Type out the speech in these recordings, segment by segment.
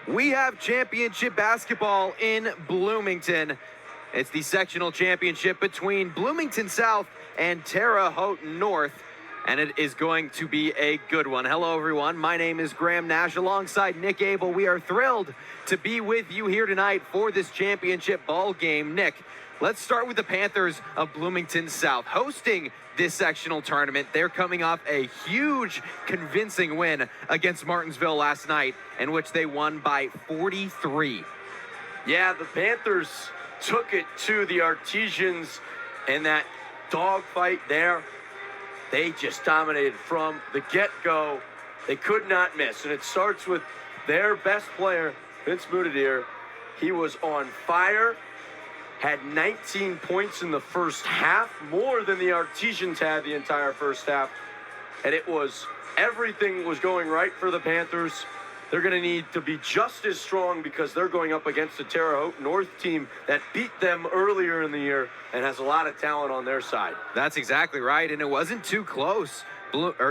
We have championship basketball in Bloomington. It's the sectional championship between Bloomington South and Terre Haute North, and it is going to be a good one. Hello, everyone. My name is Graham Nash alongside Nick Abel. We are thrilled to be with you here tonight for this championship ball game. Nick, let's start with the Panthers of Bloomington South hosting this sectional tournament. They're coming off a huge, convincing win against Martinsville last night, in which they won by 43. Yeah, the Panthers took it to the Artesians in that dogfight there. They just dominated from the get-go. They could not miss, and it starts with their best player, Vince Moutardier. He was on fire. Had 19 points in the first half, more than the Artesians had the entire first half. And everything was going right for the Panthers. They're going to need to be just as strong because they're going up against the Terre Haute North team that beat them earlier in the year and has a lot of talent on their side. That's exactly right, and it wasn't too close.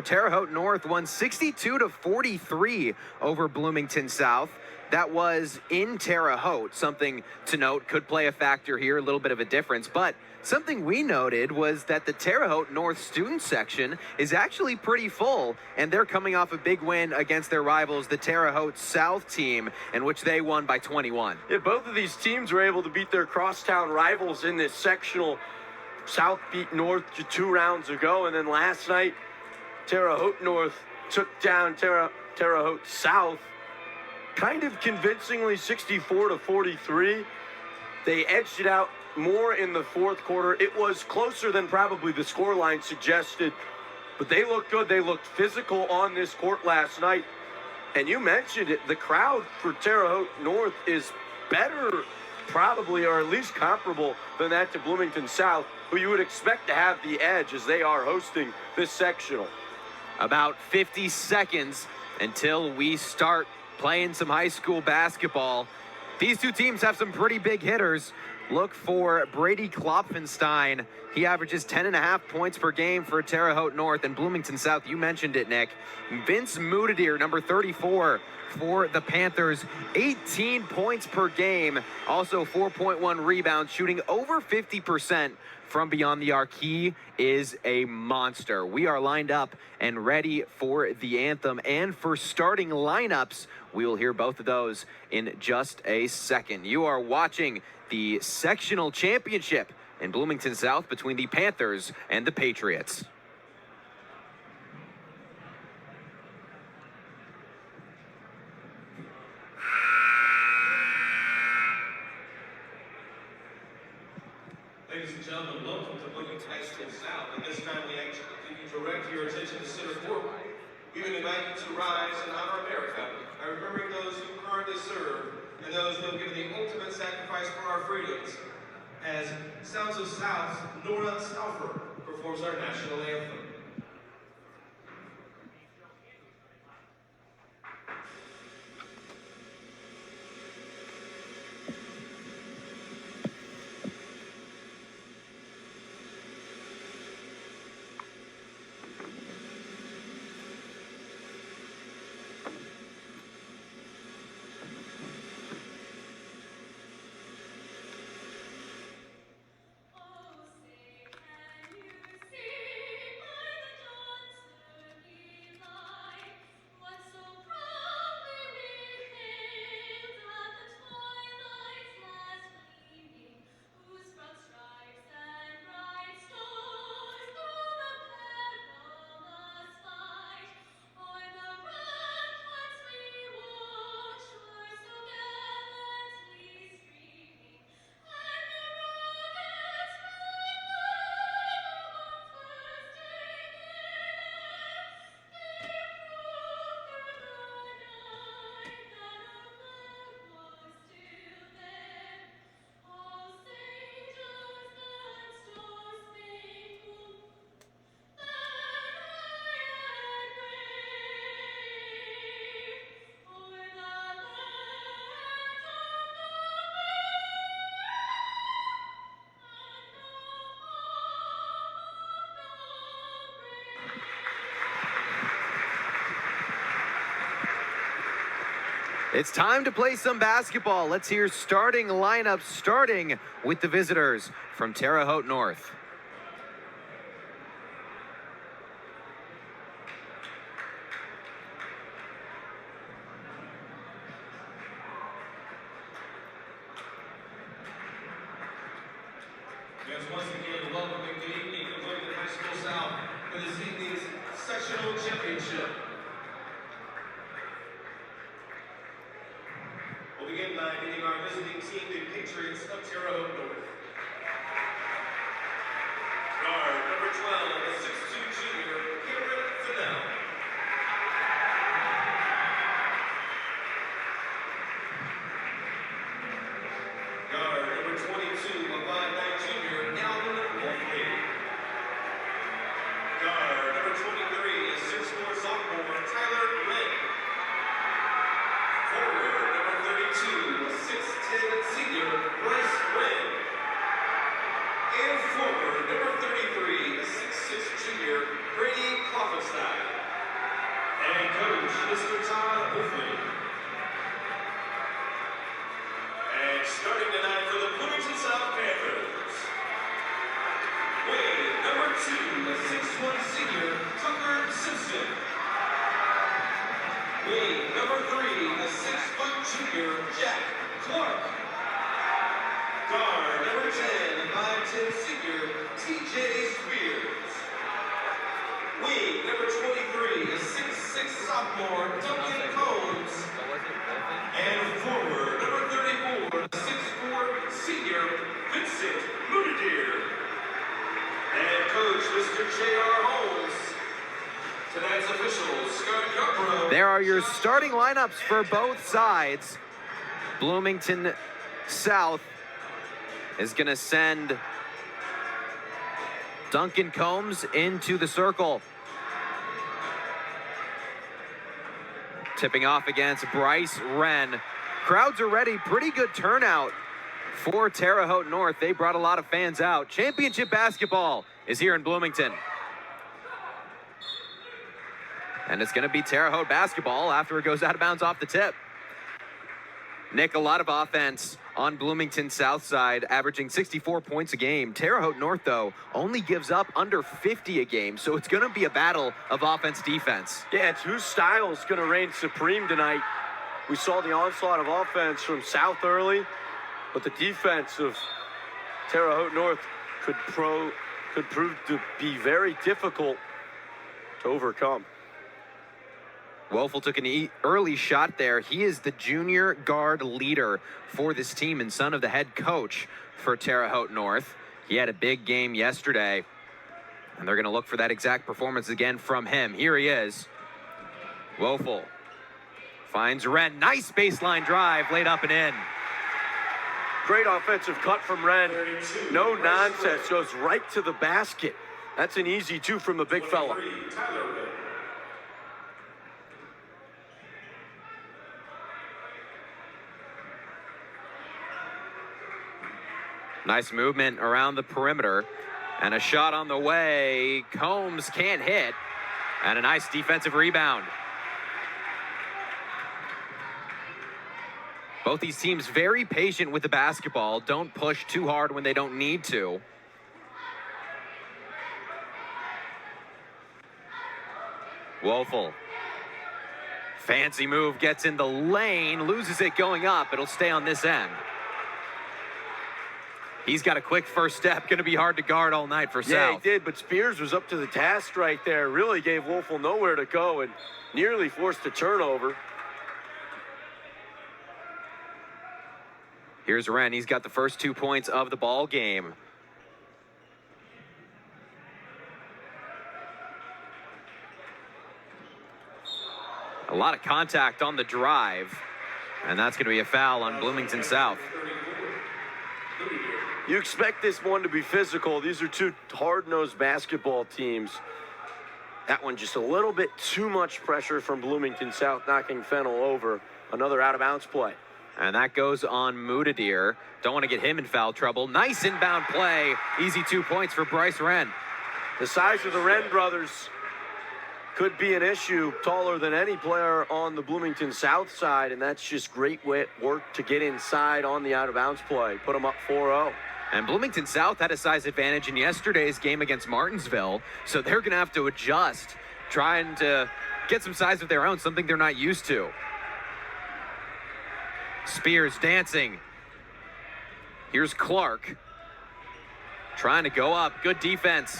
Terre Haute North won 62-43 over Bloomington South. That was in Terre Haute. Something to note, could play a factor here, a little bit of a difference. But something we noted was that the Terre Haute North student section is actually pretty full, and they're coming off a big win against their rivals, the Terre Haute South team, in which they won by 21. Yeah, both of these teams were able to beat their crosstown rivals in this sectional. South beat North 2 rounds ago, and then last night, Terre Haute North took down Terre Haute South kind of convincingly, 64-43. They edged it out more in the fourth quarter. It was closer than probably the scoreline suggested, but they looked good. They looked physical on this court last night. And you mentioned it, the crowd for Terre Haute North is better, probably, or at least comparable than that to Bloomington South, who you would expect to have the edge as they are hosting this sectional. About 50 seconds until we start playing some high school basketball. These two teams have some pretty big hitters. Look for Brady Klopfenstein. He averages 10.5 points per game for Terre Haute North, and Bloomington South, you mentioned it, Nick. Vince Moutardier, number 34 for the Panthers, 18 points per game, also 4.1 rebounds, shooting over 50% from beyond the arc. He is a monster. We are lined up and ready for the anthem and for starting lineups. We will hear both of those in just a second. You are watching the sectional championship in Bloomington South between the Panthers and the Patriots. Ladies and gentlemen, welcome to Bloomington High School South. And this time we actually direct your attention to center court. We would invite you to rise and honor America by remembering those who currently serve and those who have given the ultimate sacrifice for our freedoms. As Sounds of South's Nora Stauffer performs our national anthem. It's time to play some basketball. Let's hear starting lineups, starting with the visitors from Terre Haute North. Yes, once again, welcome and good evening to Bloomington High School South for this evening's sectional championship. We'll begin by meeting our visiting team, the Patriots of Terre Haute North. Guard number 12, the 6'2" junior, Terre. Guard number 22, a 5'9" junior, Guard number 23, a 6'4" sophomore, Tyler Lynn. Forward number 32, a 6'10" senior, Bryce Wren. And forward number 33, a 6'6" junior, Brady Klopfenstein. And coach, Mr. Todd Wolfley. And starting tonight for the Bloomington South Panthers. Wade number 2, a 6'1" senior, Tucker Simpson. Wade number 3, a 6-foot junior, Jack Clark. Guard number 10, a 5'10" senior, TJ Spears. Wade number 23, a 6'6" sophomore, Duncan Combs. And forward number 34, a 6'4" senior, Vincent Moutardier. And coach, Mr. J.R. Holmes. Tonight's officials, Scott Yarbrough. There are your starting lineups for both sides. Bloomington South is going to send Duncan Combs into the circle. Tipping off against Bryce Wren. Crowds are ready. Pretty good turnout for Terre Haute North. They brought a lot of fans out. Championship basketball is here in Bloomington. And it's going to be Terre Haute basketball after it goes out of bounds off the tip. Nick, a lot of offense on Bloomington South side, averaging 64 points a game. Terre Haute North, though, only gives up under 50 a game, so it's going to be a battle of offense-defense. Yeah, it's whose style is going to reign supreme tonight. We saw the onslaught of offense from South early, but the defense of Terre Haute North could prove to be very difficult to overcome. Woelfel took an early shot there. He is the junior guard leader for this team and son of the head coach for Terre Haute North. He had a big game yesterday, and they're going to look for that exact performance again from him. Here he is. Woelfel finds Wren. Nice baseline drive, laid up and in. Great offensive cut from Wren. No nonsense, goes right to the basket. That's an easy 2 from the big fella. Nice movement around the perimeter. And a shot on the way. Combs can't hit. And a nice defensive rebound. Both these teams very patient with the basketball. Don't push too hard when they don't need to. Woelfel. Fancy move, gets in the lane, loses it going up. It'll stay on this end. He's got a quick first step. Going to be hard to guard all night for South. Yeah, he did, but Spears was up to the task right there. Really gave Woelfel nowhere to go and nearly forced a turnover. Here's Wren. He's got the first 2 points of the ball game. A lot of contact on the drive, and that's going to be a foul on Bloomington South. You expect this one to be physical. These are 2 hard-nosed basketball teams. That one just a little bit too much pressure from Bloomington South, knocking Fennel over. Another out-of-bounds play. And that goes on Moutardier. Don't want to get him in foul trouble. Nice inbound play. Easy 2 points for Bryce Wren. The size of the Wren brothers could be an issue. Taller than any player on the Bloomington South side, and that's just great work to get inside on the out-of-bounds play. Put them up 4-0. And Bloomington South had a size advantage in yesterday's game against Martinsville, so they're going to have to adjust, trying to get some size of their own, something they're not used to. Spears dancing. Here's Clark. Trying to go up. Good defense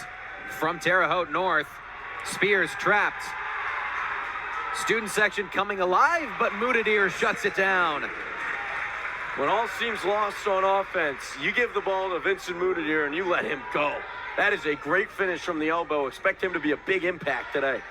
from Terre Haute North. Spears trapped. Student section coming alive, but Moutardier shuts it down. When all seems lost on offense, you give the ball to Vincent Moutardier and you let him go. That is a great finish from the elbow. Expect him to be a big impact today.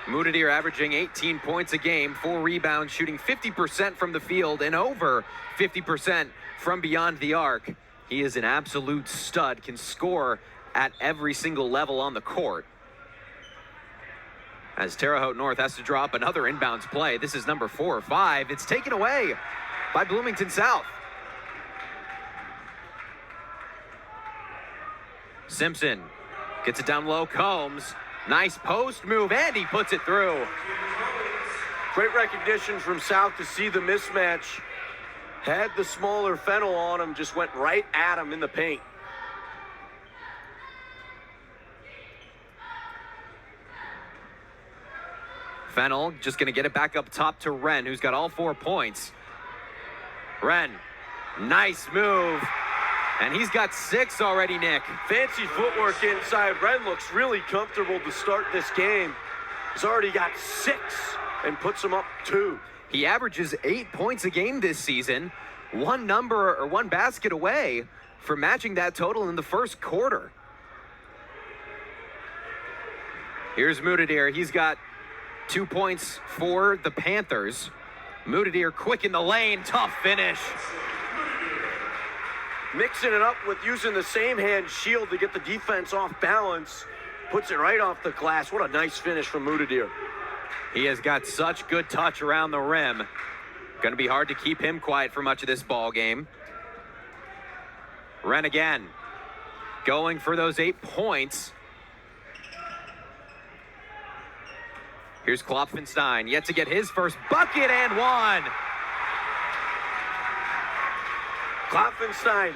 Moutardier averaging 18 points a game, 4 rebounds, shooting 50% from the field and over 50% from beyond the arc. He is an absolute stud, can score at every single level on the court. As Terre Haute North has to drop another inbounds play. This is number 4 or 5. It's taken away by Bloomington South. Simpson gets it down low. Combs, nice post move, and he puts it through. Great recognition from South to see the mismatch. Had the smaller Fennel on him, just went right at him in the paint. Fennel just going to get it back up top to Wren, who's got all 4 points. Wren, nice move. And he's got 6 already, Nick. Fancy footwork inside. Wren looks really comfortable to start this game. He's already got 6 and puts him up 2. He averages 8 points a game this season. One basket away from matching that total in the first quarter. Here's Moutardier. He's got 2 points for the Panthers. Moutardier quick in the lane. Tough finish. Mixing it up with using the same hand shield to get the defense off balance. Puts it right off the glass. What a nice finish from Moutardier. He has got such good touch around the rim. Going to be hard to keep him quiet for much of this ball game. Wren again. Going for those 8 points. Here's Klopfenstein, yet to get his first bucket and one. Klopfenstein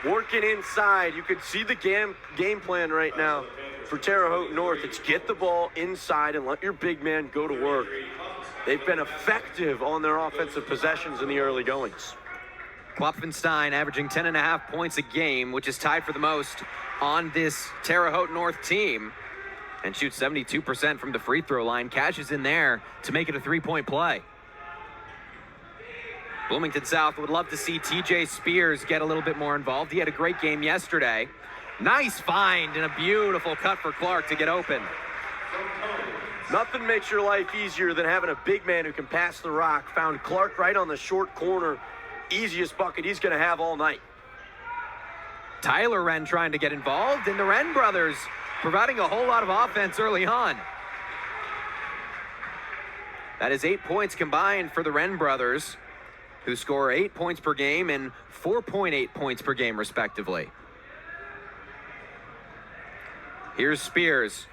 working inside. You can see the game plan right now for Terre Haute North. It's get the ball inside and let your big man go to work. They've been effective on their offensive possessions in the early goings. Klopfenstein averaging 10.5 points a game, which is tied for the most on this Terre Haute North team. And shoots 72% from the free throw line. Cashes in there to make it a 3-point play. Bloomington South would love to see TJ Spears get a little bit more involved. He had a great game yesterday. Nice find and a beautiful cut for Clark to get open. Nothing makes your life easier than having a big man who can pass the rock. Found Clark right on the short corner. Easiest bucket he's going to have all night. Tyler Wren trying to get involved, and the Wren brothers providing a whole lot of offense early on. That is 8 points combined for the Wren brothers, who score 8 points per game and 4.8 points per game, respectively. Here's Spears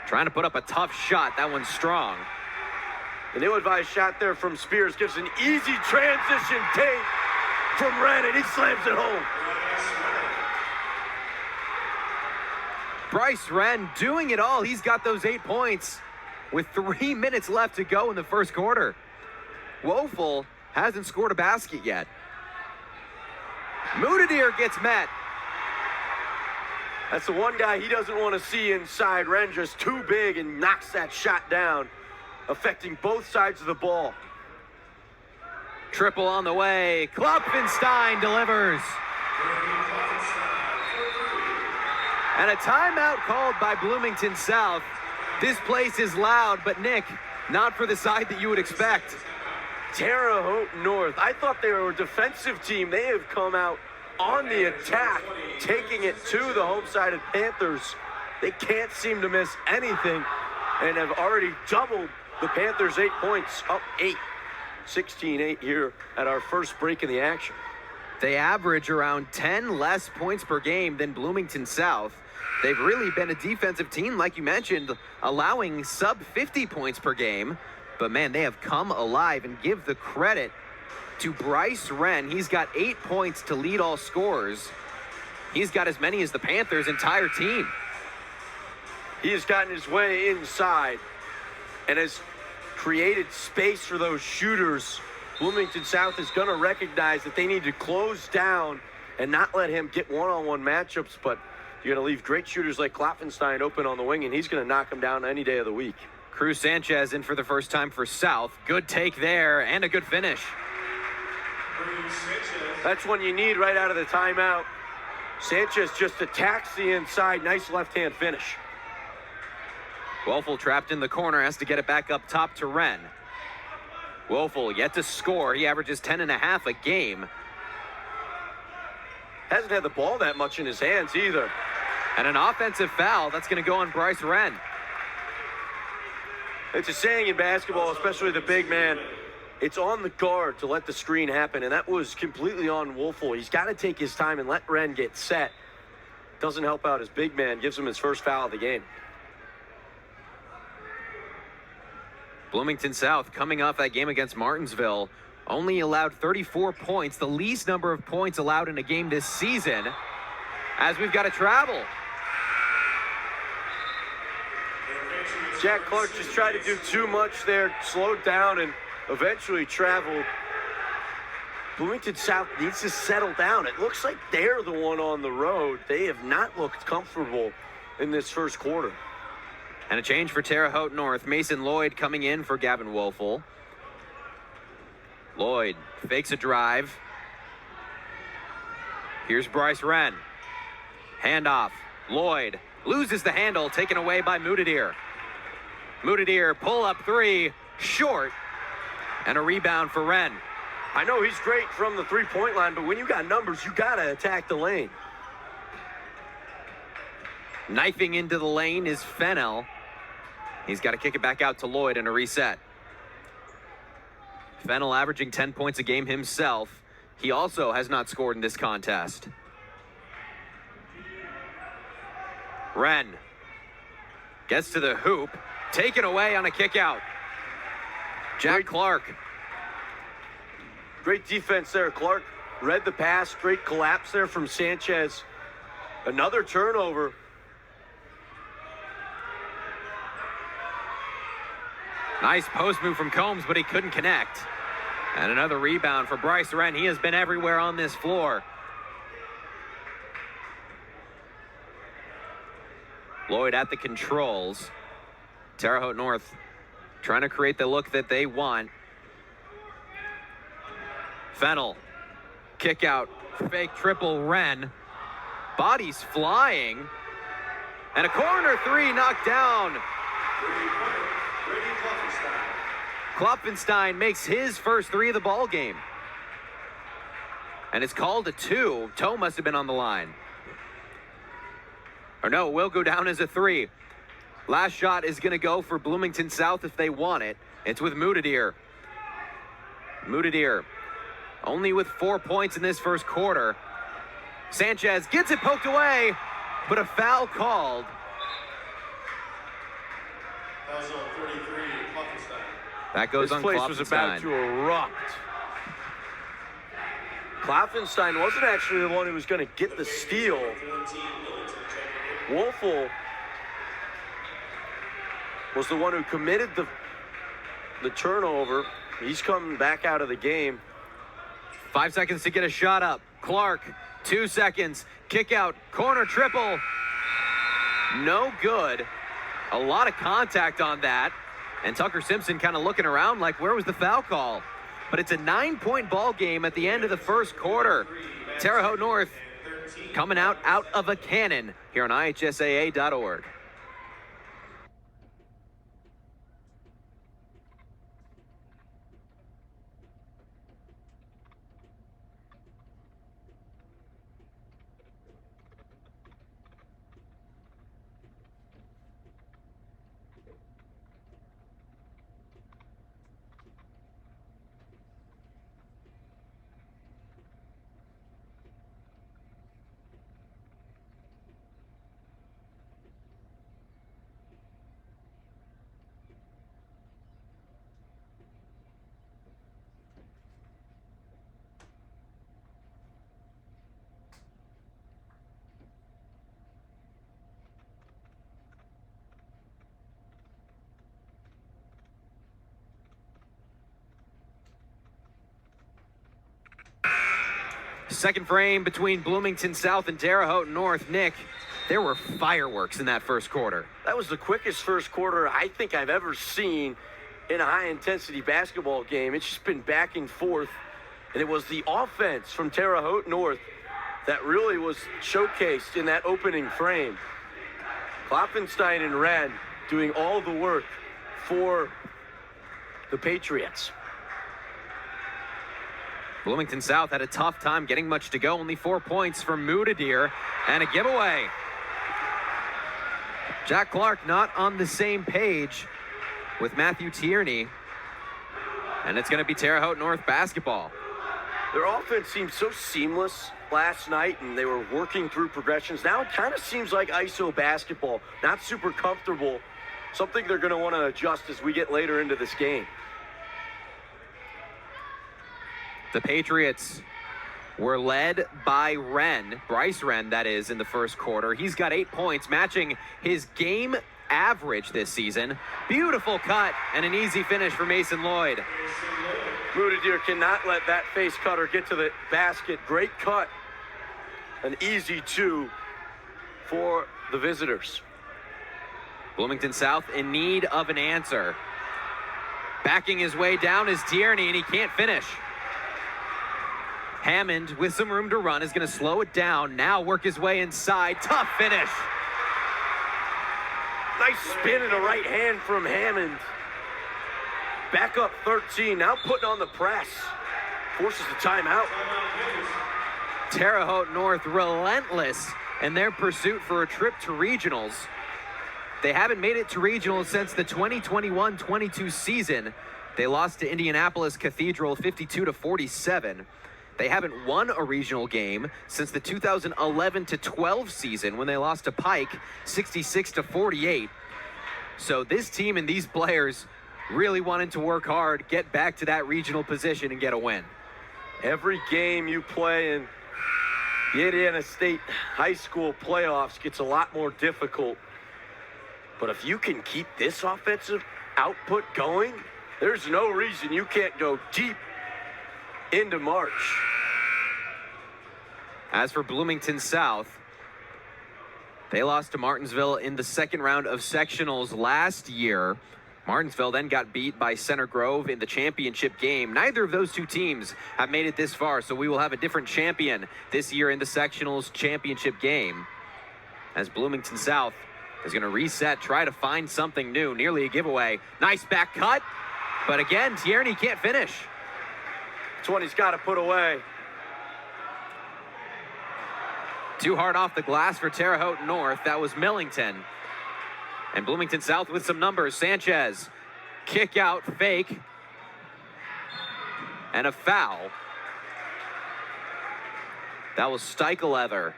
trying to put up a tough shot. That one's strong. An ill-advised shot there from Spears gives an easy transition take from Wren, and he slams it home. Bryce Wren doing it all. He's got those 8 points with 3 minutes left to go in the first quarter. Woeful hasn't scored a basket yet. Moutardier gets met. That's the one guy he doesn't want to see inside. Wren just too big and knocks that shot down, affecting both sides of the ball. Triple on the way. Klopfenstein delivers. And a timeout called by Bloomington South. This place is loud, but Nick, not for the side that you would expect. Terre Haute North. I thought they were a defensive team. They have come out on the attack, taking it to the home-sided Panthers. They can't seem to miss anything and have already doubled the Panthers' 8 points, up 8. 16-8 here at our first break in the action. They average around 10 less points per game than Bloomington South. They've really been a defensive team, like you mentioned, allowing sub 50 points per game. But man, they have come alive, and give the credit to Bryce Wren. He's got 8 points to lead all scorers. He's got as many as the Panthers' entire team. He has gotten his way inside and has created space for those shooters. Bloomington South is going to recognize that they need to close down and not let him get one-on-one matchups, but you're going to leave great shooters like Klopfenstein open on the wing, and he's going to knock them down any day of the week. Cruz Sanchez in for the first time for South. Good take there and a good finish. That's one you need right out of the timeout. Sanchez just attacks the inside. Nice left-hand finish. Woelfel trapped in the corner, has to get it back up top to Wren. Woelfel yet to score. He averages 10.5 a game. Hasn't had the ball that much in his hands either. And an offensive foul. That's going to go on Bryce Wren. It's a saying in basketball, especially the big man, it's on the guard to let the screen happen, and that was completely on Woelfel. He's got to take his time and let Wren get set. Doesn't help out his big man, gives him his first foul of the game. Bloomington South coming off that game against Martinsville, only allowed 34 points, the least number of points allowed in a game this season, as we've got to travel. Jack Clark just tried to do too much there, slowed down, and eventually traveled. Bloomington South needs to settle down. It looks like they're the one on the road. They have not looked comfortable in this first quarter. And a change for Terre Haute North. Mason Lloyd coming in for Gavin Woelfel. Lloyd fakes a drive. Here's Bryce Wren. Handoff. Lloyd loses the handle, taken away by Moutardier. Moutardier pull up three, short, and a rebound for Wren. I know he's great from the three-point line, but when you got numbers, you got to attack the lane. Knifing into the lane is Fennell. He's got to kick it back out to Lloyd and a reset. Fennell averaging 10 points a game himself. He also has not scored in this contest. Wren gets to the hoop, taken away on a kick out. Jack Clark. Great defense there. Clark read the pass. Great collapse there from Sanchez. Another turnover. Nice post move from Combs, but he couldn't connect. And another rebound for Bryce Wren. He has been everywhere on this floor. Lloyd at the controls. Terre Haute North trying to create the look that they want. Fennell, kick out, fake triple Wren. Bodies flying. And a corner three knocked down. Klopfenstein makes his first three of the ball game. And it's called a two. Toe must have been on the line. Or no, it will go down as a three. Last shot is going to go for Bloomington South if they want it. It's with Moutardier. Moutardier only with 4 points in this first quarter. Sanchez gets it poked away, but a foul called. Foul's on 33, Klopfenstein. That goes This on place was about to erupt. Klopfenstein wasn't actually the one who was going to get the steal. Woelfel was the one who committed the turnover. He's coming back out of the game. 5 seconds to get a shot up. Clark, 2 seconds. Kick out, corner triple. No good. A lot of contact on that. And Tucker Simpson kind of looking around like, where was the foul call? But it's a 9-point ball game at the end of the first quarter. Terre Haute North coming out of a cannon here on IHSAA.org. Second frame between Bloomington South and Terre Haute North. Nick, there were fireworks in that first quarter. That was the quickest first quarter I think I've ever seen in a high-intensity basketball game. It's just been back and forth, and it was the offense from Terre Haute North that really was showcased in that opening frame. Klopfenstein and Wren doing all the work for the Patriots. Bloomington South had a tough time getting much to go. Only 4 points from Moutardier and a giveaway. Jack Clark not on the same page with Matthew Tierney. And it's going to be Terre Haute North basketball. Their offense seemed so seamless last night, and they were working through progressions. Now it kind of seems like ISO basketball, not super comfortable. Something they're going to want to adjust as we get later into this game. The Patriots were led by Wren, Bryce Wren, that is, in the first quarter. He's got 8 points, matching his game average this season. Beautiful cut and an easy finish for Mason Lloyd. Moutardier cannot let that face cutter get to the basket. Great cut. An easy 2 for the visitors. Bloomington South in need of an answer. Backing his way down is Tierney, and he can't finish. Hammond, with some room to run, is going to slow it down. Now work his way inside. Tough finish. Nice spin and a right hand from Hammond. Back up 13, now putting on the press. Forces the timeout. Terre Haute North relentless in their pursuit for a trip to regionals. They haven't made it to regionals since the 2021-22 season. They lost to Indianapolis Cathedral 52-47. They haven't won a regional game since the 2011-12 season when they lost to Pike 66-48. So this team and these players really wanted to work hard, get back to that regional position and get a win. Every game you play in the Indiana State high school playoffs gets a lot more difficult. But if you can keep this offensive output going, there's no reason you can't go deep into March. As for Bloomington South, they lost to Martinsville in the second round of sectionals last year. Martinsville then got beat by Center Grove in the championship game. Neither of those two teams have made it this far, so we will have a different champion this year in the sectionals championship game, as Bloomington South is going to reset, try to find something new. Nearly a giveaway. Nice back cut, but again, Tierney can't finish. It's one he's got to put away. Too hard off the glass for Terre Haute North. That was Millington. And Bloomington South with some numbers. Sanchez, kick out, fake, and a foul. That was Steicheleather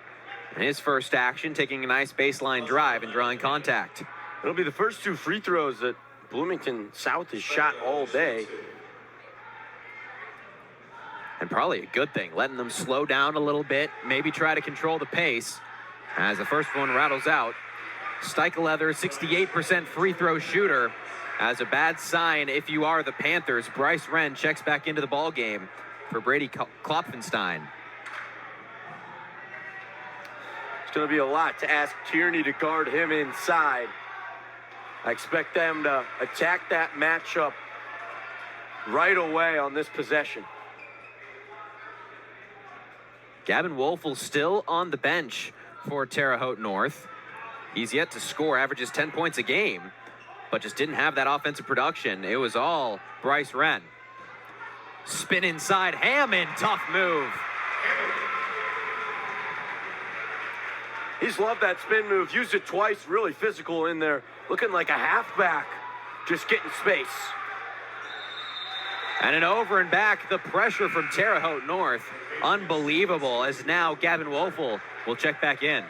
in his first action, taking a nice baseline drive and drawing contact. It'll be the first 2 free throws that Bloomington South has shot all day. And probably a good thing, letting them slow down a little bit, maybe try to control the pace as the first one rattles out. Steicheleather, 68% free throw shooter, as a bad sign if you are the Panthers. Bryce Wren checks back into the ball game for Brady Klopfenstein. It's going to be a lot to ask Tierney to guard him inside. I expect them to attack that matchup right away on this possession. Gavin Wolfel still on the bench for Terre Haute North. He's yet to score, averages 10 points a game, but just didn't have that offensive production. It was all Bryce Wren. Spin inside, Hammond, tough move. He's loved that spin move, used it twice, really physical in there, looking like a halfback, just getting space. And an over and back, the pressure from Terre Haute North. Unbelievable, as now Gavin Wolfel will check back in.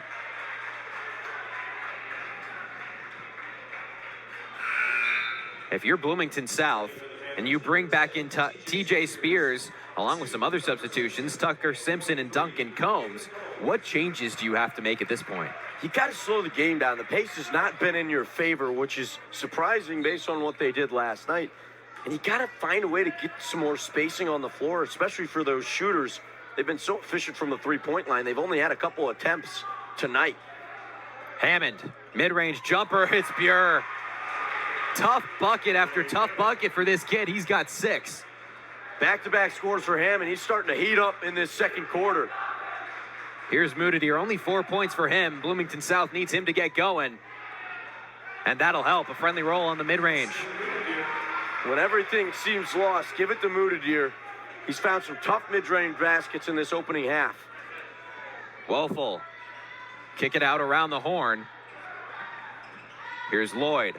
If you're Bloomington South and you bring back in TJ Spears, along with some other substitutions, Tucker Simpson and Duncan Combs, what changes do you have to make at this point? You got to slow the game down. The pace has not been in your favor, which is surprising based on what they did last night. And you got to find a way to get some more spacing on the floor, especially for those shooters they've been so efficient from the three-point line. They've only had a couple attempts tonight. Hammond, mid-range jumper, it's Burr. Tough bucket after tough bucket for this kid. He's got 6. Back-to-back scores for Hammond. He's starting to heat up in this second quarter. Here's Moutardier, only 4 points for him. Bloomington South needs him to get going. And that'll help, a friendly roll on the mid-range. When everything seems lost, give it to Moutardier. He's found some tough mid-range baskets in this opening half. Woeful. Kick it out around the horn. Here's Lloyd.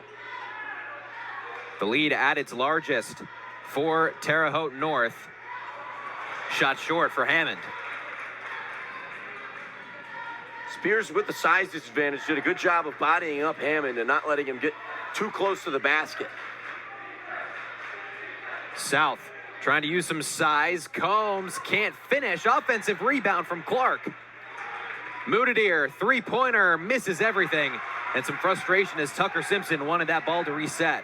The lead at its largest for Terre Haute North. Shot short for Hammond. Spears, with the size disadvantage, did a good job of bodying up Hammond and not letting him get too close to the basket. South trying to use some size. Combs can't finish. Offensive rebound from Clark. Moutardier, three-pointer, misses everything. And some frustration as Tucker Simpson wanted that ball to reset.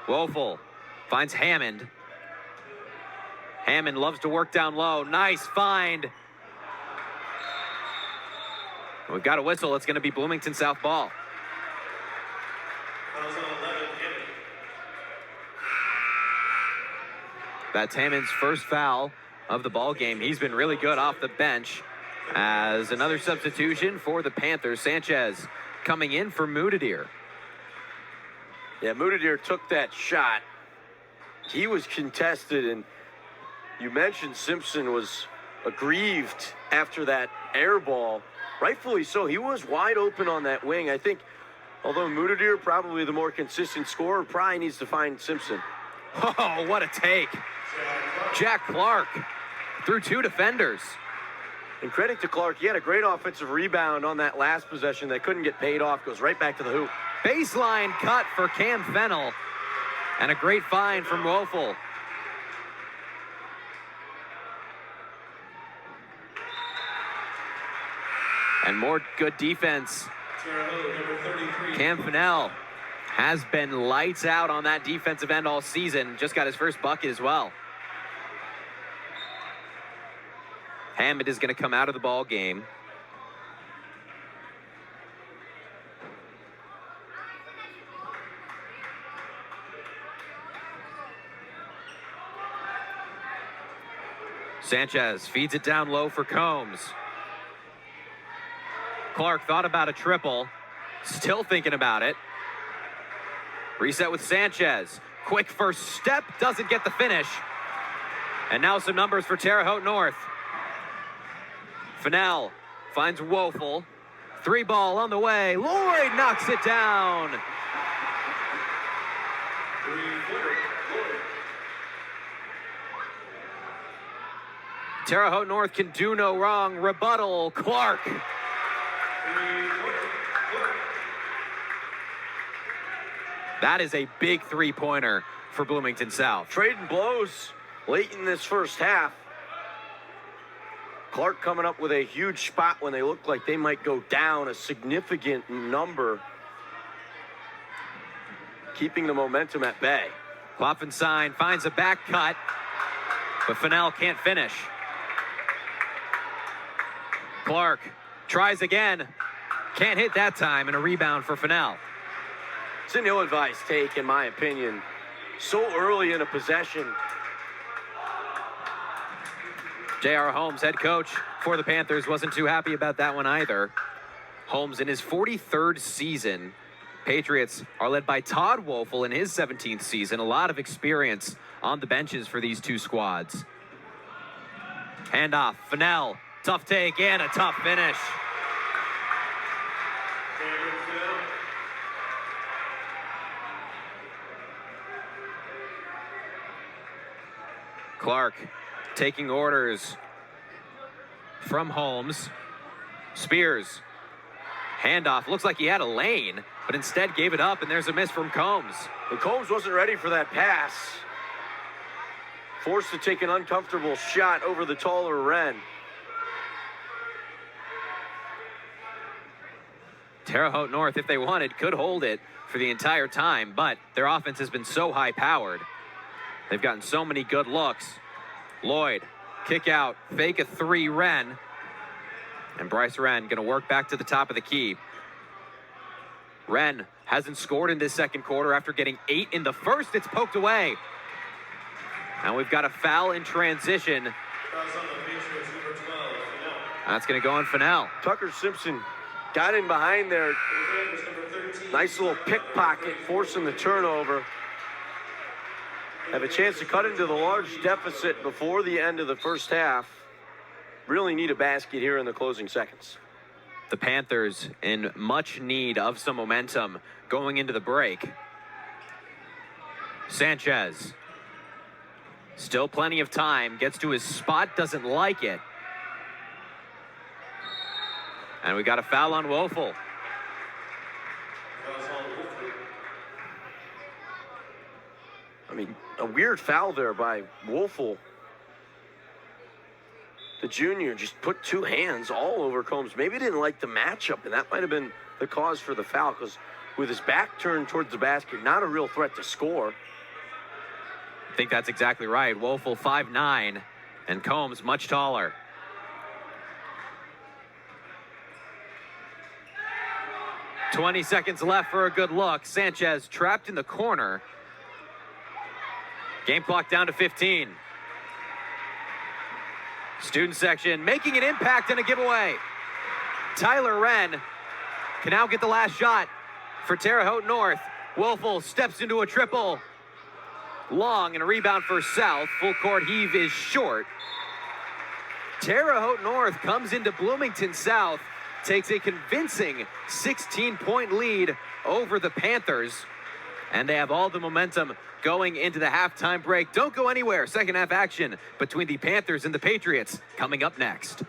Woeful finds Hammond. Hammond loves to work down low. Nice find. We've got a whistle. It's going to be Bloomington South ball. That's Hammond's first foul of the ball game. He's been really good off the bench. As another substitution for the Panthers, Sanchez coming in for Moutardier. Yeah, Moutardier took that shot. He was contested, and you mentioned Simpson was aggrieved after that air ball. Rightfully so. He was wide open on that wing. I think, although Moutardier probably the more consistent scorer, probably needs to find Simpson. Oh, what a take. Jack Clark through 2 defenders. And credit to Clark, he had a great offensive rebound on that last possession that couldn't get paid off. Goes right back to the hoop. Baseline cut for Cam Fennell. And a great find from Woeful. And more good defense. Cam Fennell has been lights out on that defensive end all season. Just got his first bucket as well. Hammond is going to come out of the ball game. Sanchez feeds it down low for Combs. Clark thought about a triple. Still thinking about it. Reset with Sanchez. Quick first step. Doesn't get the finish. And now some numbers for Terre Haute North. Fennell finds Woeful. 3 ball on the way. Lloyd knocks it down. Terre Haute North can do no wrong. Rebuttal, Clark. That is a big three-pointer for Bloomington South. Trading blows late in this first half. Clark coming up with a huge spot when they look like they might go down a significant number. Keeping the momentum at bay. Klopfenstein finds a back cut, but Fennell can't finish. Clark tries again. Can't hit that time, and a rebound for Fennell. It's an ill-advised take, in my opinion. So early in a possession. J.R. Holmes, head coach for the Panthers, wasn't too happy about that one either. Holmes in his 43rd season. Patriots are led by Todd Woeful in his 17th season. A lot of experience on the benches for these two squads. Handoff, Fennell, tough take and a tough finish. Clark taking orders from Holmes. Spears, handoff, looks like he had a lane, but instead gave it up, and there's a miss from Combs. And Combs wasn't ready for that pass. Forced to take an uncomfortable shot over the taller Wren. Terre Haute North, if they wanted, could hold it for the entire time, but their offense has been so high-powered. They've gotten so many good looks. Lloyd, kick out, fake a three, Wren. And Bryce Wren going to work back to the top of the key. Wren hasn't scored in this second quarter after getting 8 in the first. It's poked away. And we've got a foul in transition. That's going to go on Fennell. Tucker Simpson got in behind there. Nice little pickpocket, forcing the turnover. Have a chance to cut into the large deficit before the end of the first half. Really need a basket here in the closing seconds. The Panthers in much need of some momentum going into the break. Sanchez. Still plenty of time. Gets to his spot, doesn't like it. And we got a foul on Woelfel. I mean, a weird foul there by Woelfel. The junior just put two hands all over Combs. Maybe didn't like the matchup, and that might have been the cause for the foul, because with his back turned towards the basket, not a real threat to score. I think that's exactly right. Woelfel 5'9", and Combs much taller. "20 seconds left for a good look. Sanchez trapped in the corner. Game clock down to 15. Student section making an impact and a giveaway. Tyler Wren can now get the last shot for Terre Haute North. Woelfel steps into a triple. Long and a rebound for South. Full court heave is short. Terre Haute North comes into Bloomington South, takes a convincing 16-point lead over the Panthers, and they have all the momentum going into the halftime break. Don't go anywhere. Second half action between the Panthers and the Patriots coming up next.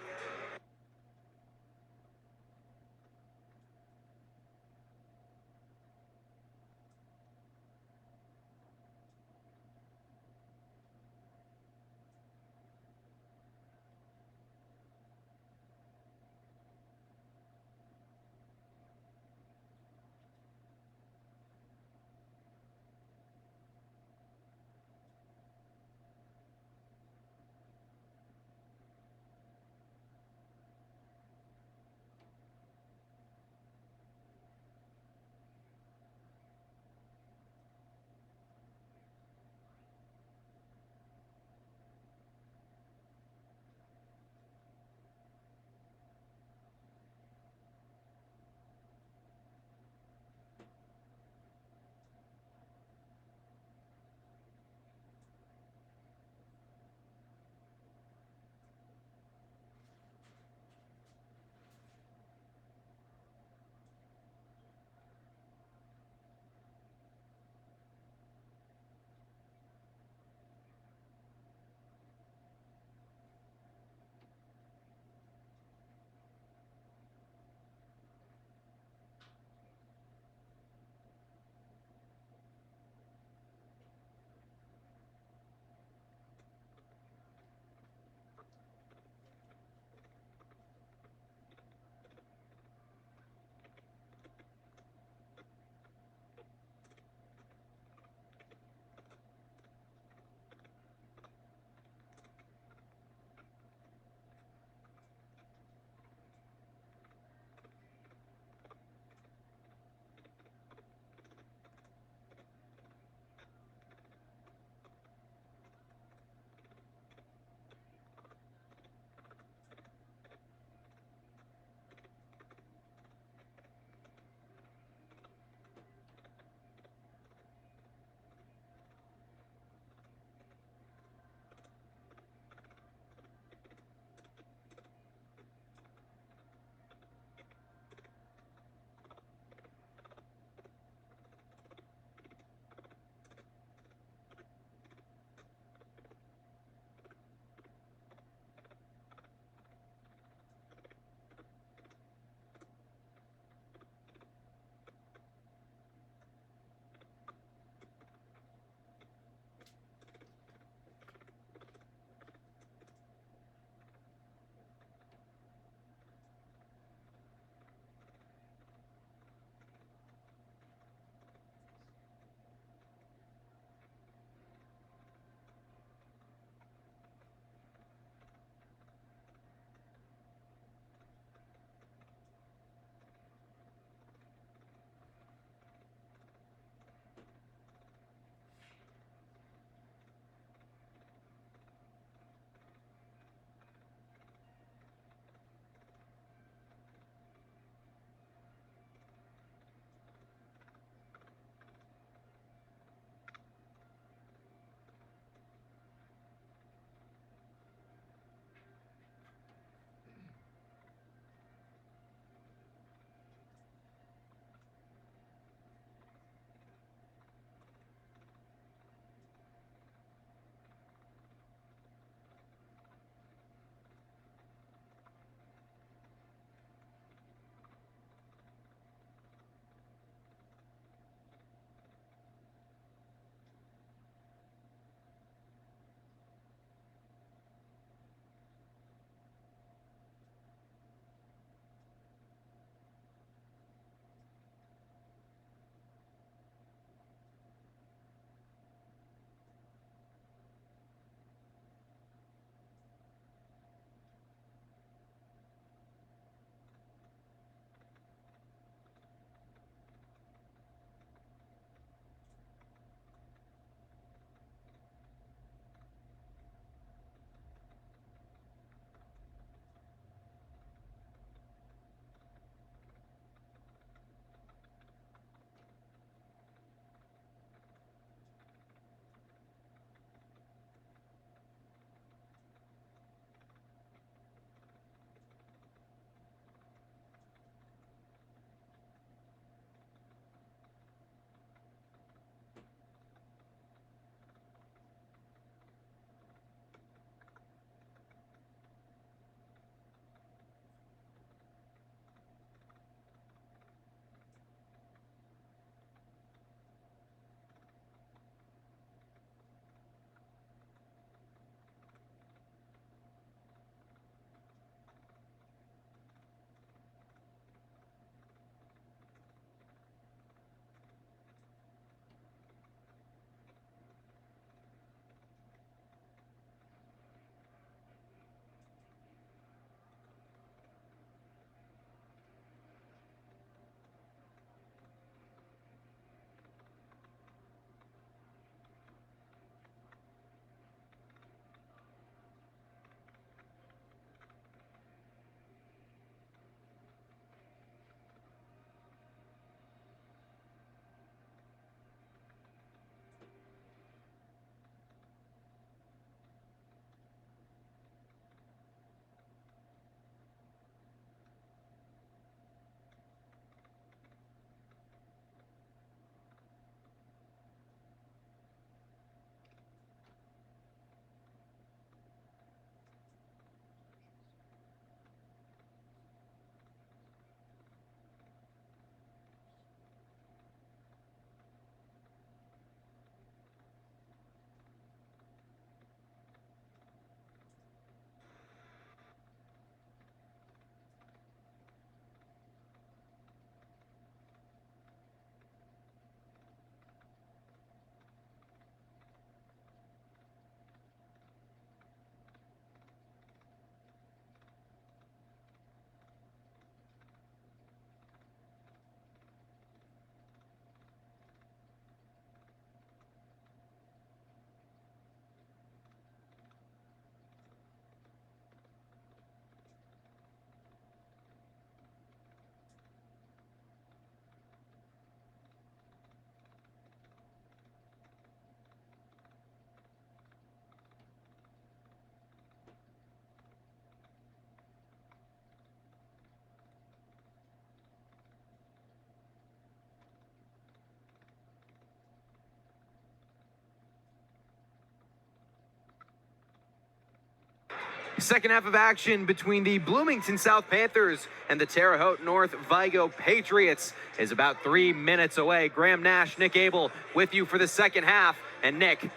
Second half of action between the Bloomington South Panthers and the Terre Haute North Vigo Patriots is about 3 minutes away. Graham Nash, Nick Abel with you for the second half. And Nick,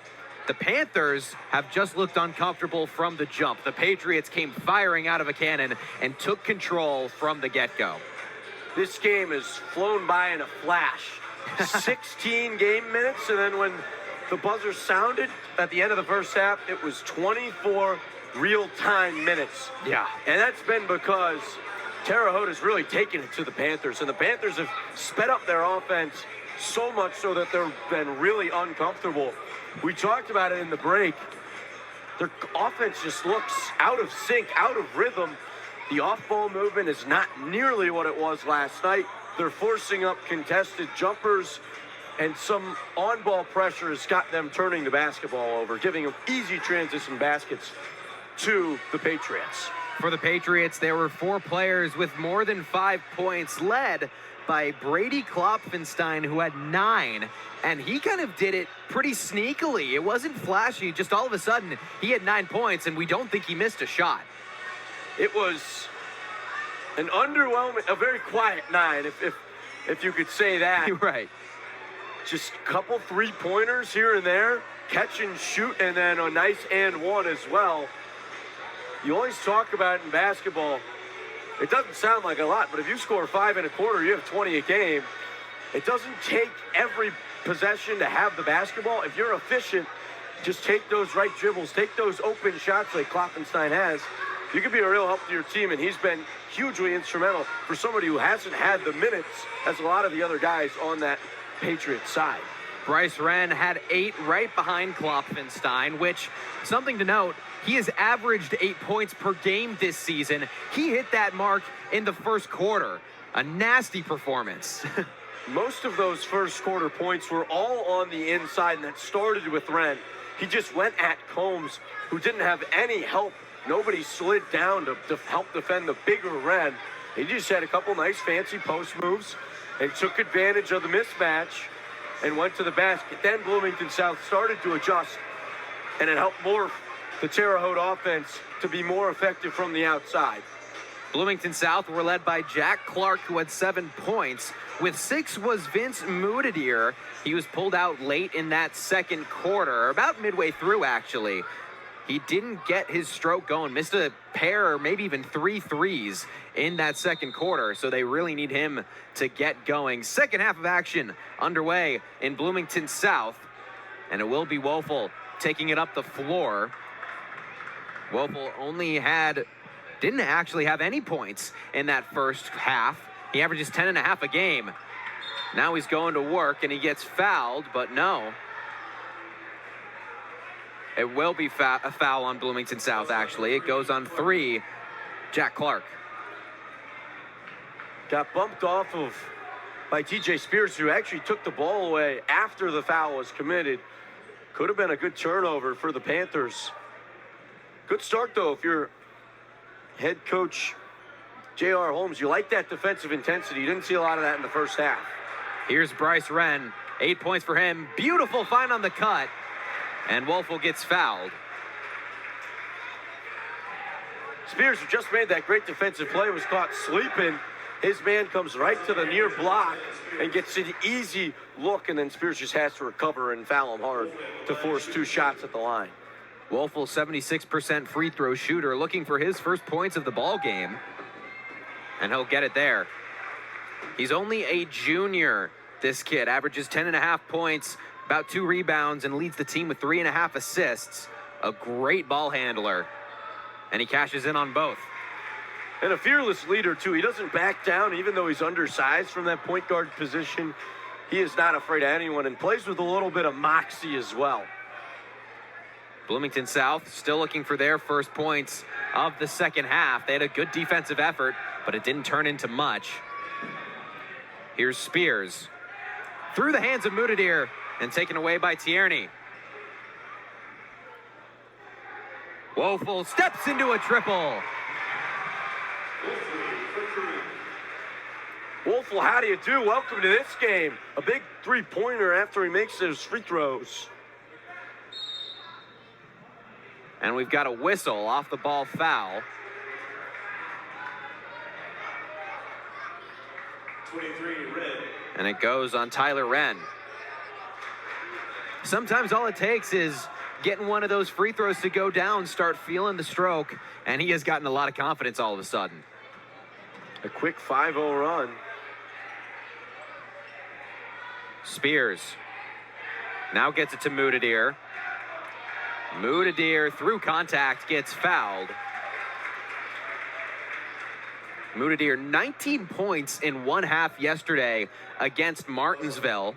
the Panthers have just looked uncomfortable from the jump. The Patriots came firing out of a cannon and took control from the get-go. This game has flown by in a flash. 16 game minutes, and then when the buzzer sounded at the end of the first half, it was 24 real-time minutes. Yeah. And that's been because Terre Haute has really taken it to the Panthers, and the Panthers have sped up their offense so much so that they've been really uncomfortable. We talked about it in the break. Their offense just looks out of sync, out of rhythm. The off-ball movement is not nearly what it was last night. They're forcing up contested jumpers, and some on-ball pressure has got them turning the basketball over, giving them easy transition baskets to the Patriots. For the Patriots, there were 4 players with more than 5 points, led by Brady Klopfenstein, who had 9, and he kind of did it pretty sneakily. It wasn't flashy, just all of a sudden he had 9 points, and we don't think he missed a shot. It was an underwhelming, a very quiet 9, if you could say that. You're right. Just a couple three-pointers here and there, catch and shoot, and then a nice and one as well. You always talk about it in basketball. It doesn't sound like a lot, but if you score 5 and a quarter, you have 20 a game. It doesn't take every possession to have the basketball. If you're efficient, just take those right dribbles, take those open shots like Klopfenstein has. You could be a real help to your team, and he's been hugely instrumental for somebody who hasn't had the minutes as a lot of the other guys on that Patriots side. Bryce Wren had 8 right behind Klopfenstein, which, something to note, he has averaged 8 points per game this season. He hit that mark in the first quarter. A nasty performance. Most of those first quarter points were all on the inside, and that started with Wren. He just went at Combs, who didn't have any help. Nobody slid down to help defend the bigger Wren. He just had a couple nice fancy post moves and took advantage of the mismatch and went to the basket. Then Bloomington South started to adjust, and it helped more the Terre Haute offense to be more effective from the outside. Bloomington South were led by Jack Clark, who had 7 points. With 6 was Vince Moutardier. He was pulled out late in that second quarter, about midway through, actually. He didn't get his stroke going, missed a pair or maybe even 3 threes in that second quarter, so they really need him to get going. Second half of action underway in Bloomington South, and it will be Woelfel taking it up the floor. Woelfel didn't actually have any points in that first half. He averages 10.5 a game. Now he's going to work, and he gets fouled, but no. It will be a foul on Bloomington South, actually. It goes on 3, Jack Clark. Got bumped off of by TJ Spears, who actually took the ball away after the foul was committed. Could have been a good turnover for the Panthers. Good start, though, if you're head coach J.R. Holmes. You like that defensive intensity. You didn't see a lot of that in the first half. Here's Bryce Wren. 8 points for him. Beautiful find on the cut. And Woelfel gets fouled. Spears, who just made that great defensive play, was caught sleeping. His man comes right to the near block and gets an easy look, and then Spears just has to recover and foul him hard to force 2 shots at the line. Woelfel, 76% free throw shooter, looking for his first points of the ball game. And he'll get it there. He's only a junior, this kid. Averages 10.5 points, about 2 rebounds, and leads the team with 3.5 assists. A great ball handler. And he cashes in on both. And a fearless leader, too. He doesn't back down, even though he's undersized from that point guard position. He is not afraid of anyone and plays with a little bit of moxie as well. Bloomington South still looking for their first points of the second half. They had a good defensive effort, but it didn't turn into much. Here's Spears. Through the hands of Moutardier and taken away by Tierney. Woelfel steps into a triple. Woelfel, how do you do? Welcome to this game. A big three-pointer after he makes those free throws. And we've got a whistle, off the ball foul. 23, red. And it goes on Tyler Wren. Sometimes all it takes is getting one of those free throws to go down, start feeling the stroke, and he has gotten a lot of confidence all of a sudden. A quick 5-0 run. Spears now gets it to Moutardier. Moutardier, through contact, gets fouled. Moutardier, 19 points in one half yesterday against Martinsville,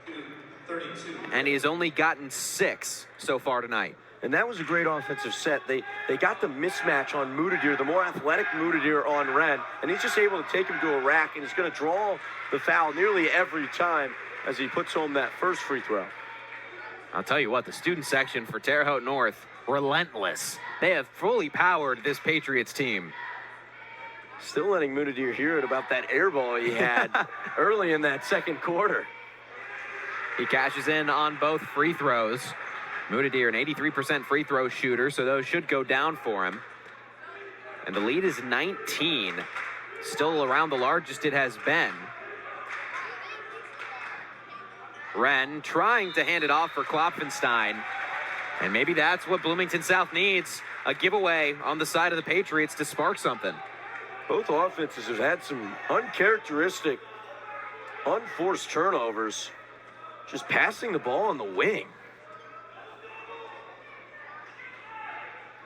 32. and he's only gotten 6 so far tonight. And that was a great offensive set. They got the mismatch on Moutardier, the more athletic Moutardier on Wren, and he's just able to take him to a rack, and he's going to draw the foul nearly every time as he puts home that first free throw. I'll tell you what, the student section for Terre Haute North, relentless. They have fully powered this Patriots team. Still letting Moutardier hear it about that air ball he had early in that second quarter. He cashes in on both free throws. Moutardier, an 83% free throw shooter, so those should go down for him. And the lead is 19, still around the largest it has been. Wren trying to hand it off for Klopfenstein. And maybe that's what Bloomington South needs, a giveaway on the side of the Patriots to spark something. Both offenses have had some uncharacteristic, unforced turnovers, just passing the ball on the wing.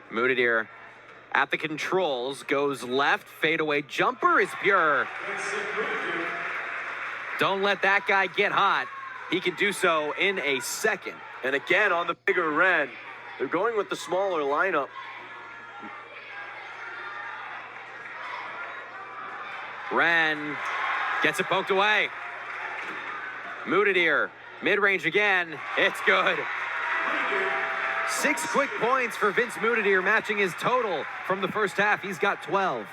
Moutardier at the controls, goes left, fadeaway jumper is pure. Don't let that guy get hot. He can do so in a second. And again on the bigger Wren, they're going with the smaller lineup. Wren gets it poked away. Moutardier, mid-range again. It's good. 6 quick points for Vince Moutardier, matching his total from the first half. He's got 12.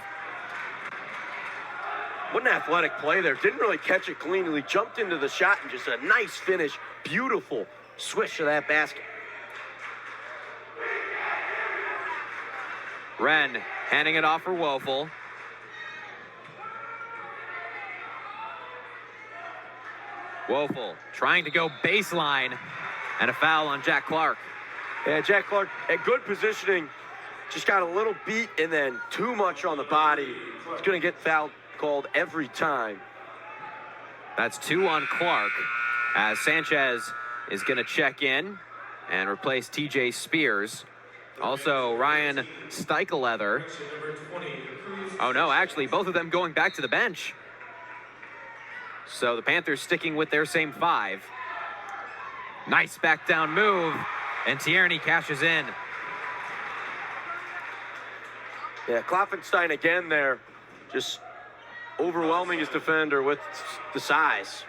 What an athletic play there. Didn't really catch it cleanly. Jumped into the shot and just a nice finish. Beautiful swish of that basket. Wren handing it off for Woeful. Woeful trying to go baseline, and a foul on Jack Clark. Yeah, Jack Clark at good positioning. Just got a little beat and then too much on the body. He's going to get foul called every time. That's 2 on Clark, as Sanchez is going to check in and replace TJ Spears. Also, Ryan Steicheleather. Oh, no, actually, both of them going back to the bench. So the Panthers sticking with their same 5. Nice back down move, and Tierney cashes in. Yeah, Klopfenstein again there, just overwhelming his defender with the size.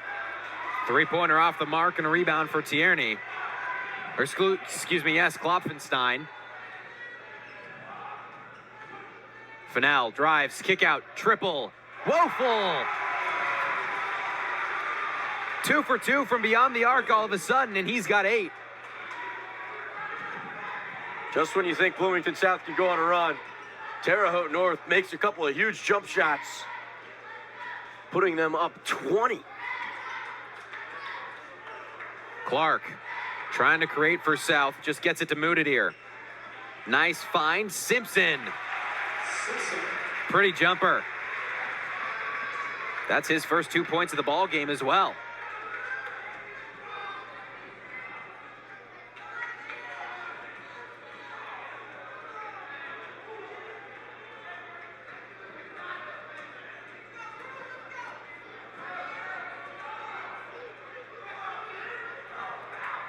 3-pointer off the mark and a rebound for Tierney. Or excuse me, yes, Klopfenstein. Fennell drives, kick out, triple. Woeful! 2 for 2 from beyond the arc all of a sudden, and he's got 8. Just when you think Bloomington South can go on a run, Terre Haute North makes a couple of huge jump shots, putting them up 20. Clark trying to create for South, just gets it to Moutardier. Nice find, Simpson. Pretty jumper. That's his first 2 points of the ball game as well.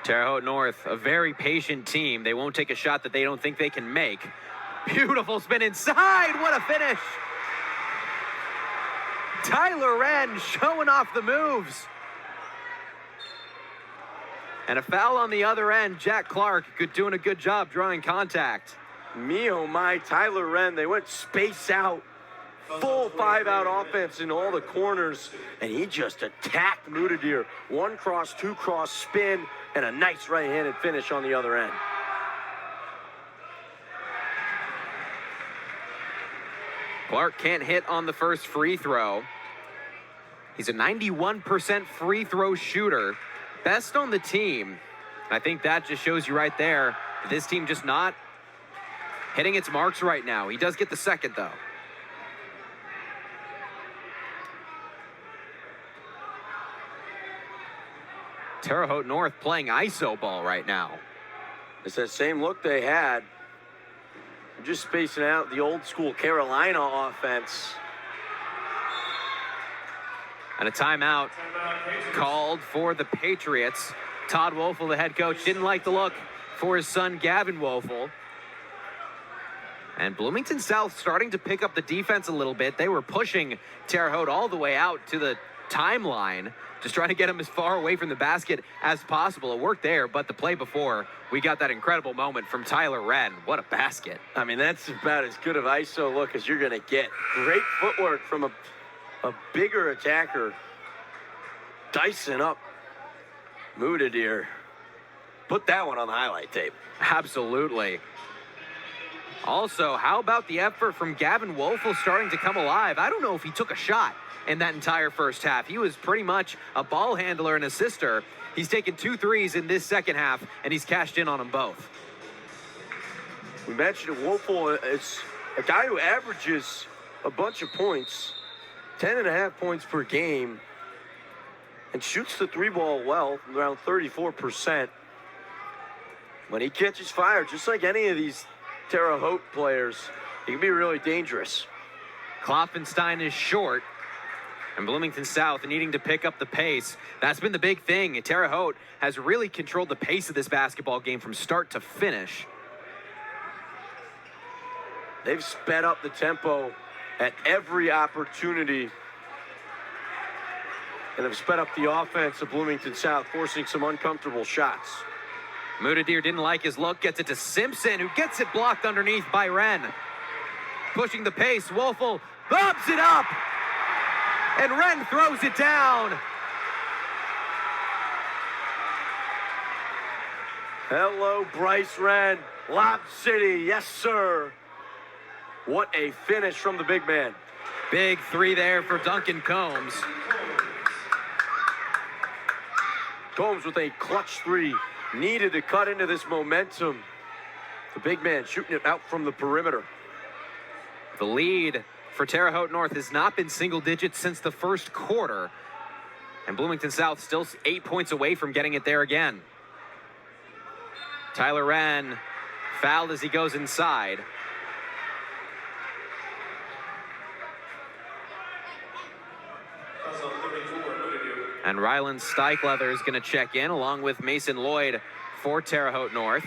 Terre Haute North, a very patient team. They won't take a shot that they don't think they can make. Beautiful spin inside. What a finish. Tyler Wren showing off the moves. And a foul on the other end. Jack Clark doing a good job drawing contact. Me, oh my, Tyler Wren, they went space out. Full 5-out offense in all the corners, and he just attacked Moutardier. 1 cross, 2 cross spin, and a nice right-handed finish on the other end. Clark can't hit on the first free throw. He's a 91% free throw shooter, best on the team. I think that just shows you right there, this team just not hitting its marks right now. He does get the second, though. Terre Haute North playing ISO ball right now. It's that same look they had. They're just spacing out the old school Carolina offense. And a timeout called for the Patriots. Todd Woelfel, the head coach, didn't like the look for his son Gavin Woelfel. And Bloomington South starting to pick up the defense a little bit. They were pushing Terre Haute all the way out to the timeline, just trying to get him as far away from the basket as possible. It worked there, but the play before, we got that incredible moment from Tyler Wren. What a basket. I mean, that's about as good of ISO look as you're going to get. Great footwork from a bigger attacker. Dicing up Moutardier. Put that one on the highlight tape. Absolutely. Also, how about the effort from Gavin Woelfel starting to come alive? I don't know if he took a shot in that entire first half. He was pretty much a ball handler and assister. He's taken 2 threes in this second half, and he's cashed in on them both. We mentioned Woelfel is a guy who averages a bunch of points, 10.5 points per game, and shoots the 3-ball well, around 34%. When he catches fire, just like any of these Terre Haute players, he can be really dangerous. Klopfenstein is short, and Bloomington South needing to pick up the pace. That's been the big thing. Terre Haute has really controlled the pace of this basketball game from start to finish. They've sped up the tempo at every opportunity, and have sped up the offense of Bloomington South, forcing some uncomfortable shots. Moutardier didn't like his look, gets it to Simpson, who gets it blocked underneath by Wren. Pushing the pace, Woelfel bobs it up, and Wren throws it down. Hello, Bryce Wren. Lob City, yes, sir. What a finish from the big man. Big 3 there for Duncan Combs. Combs with a clutch 3. Needed to cut into this momentum. The big man shooting it out from the perimeter. The lead for Terre Haute North has not been single digits since the first quarter. And Bloomington South still 8 points away from getting it there again. Tyler Wren fouled as he goes inside. And Ryland Steichleather is going to check in along with Mason Lloyd for Terre Haute North.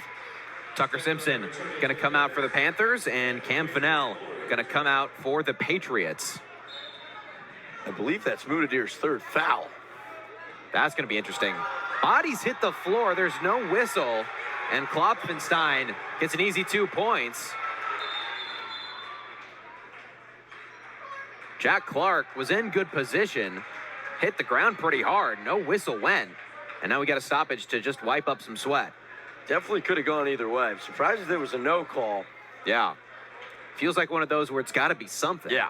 Tucker Simpson going to come out for the Panthers, and Cam Fennell going to come out for the Patriots. I believe that's Moutardier's 3rd foul. That's going to be interesting. Bodies hit the floor. There's no whistle. And Klopfenstein gets an easy 2 points. Jack Clark was in good position. Hit the ground pretty hard. No whistle went. And now we got a stoppage to just wipe up some sweat. Definitely could have gone either way. I'm surprised if there was a no call. Yeah. Feels like one of those where it's got to be something. Yeah.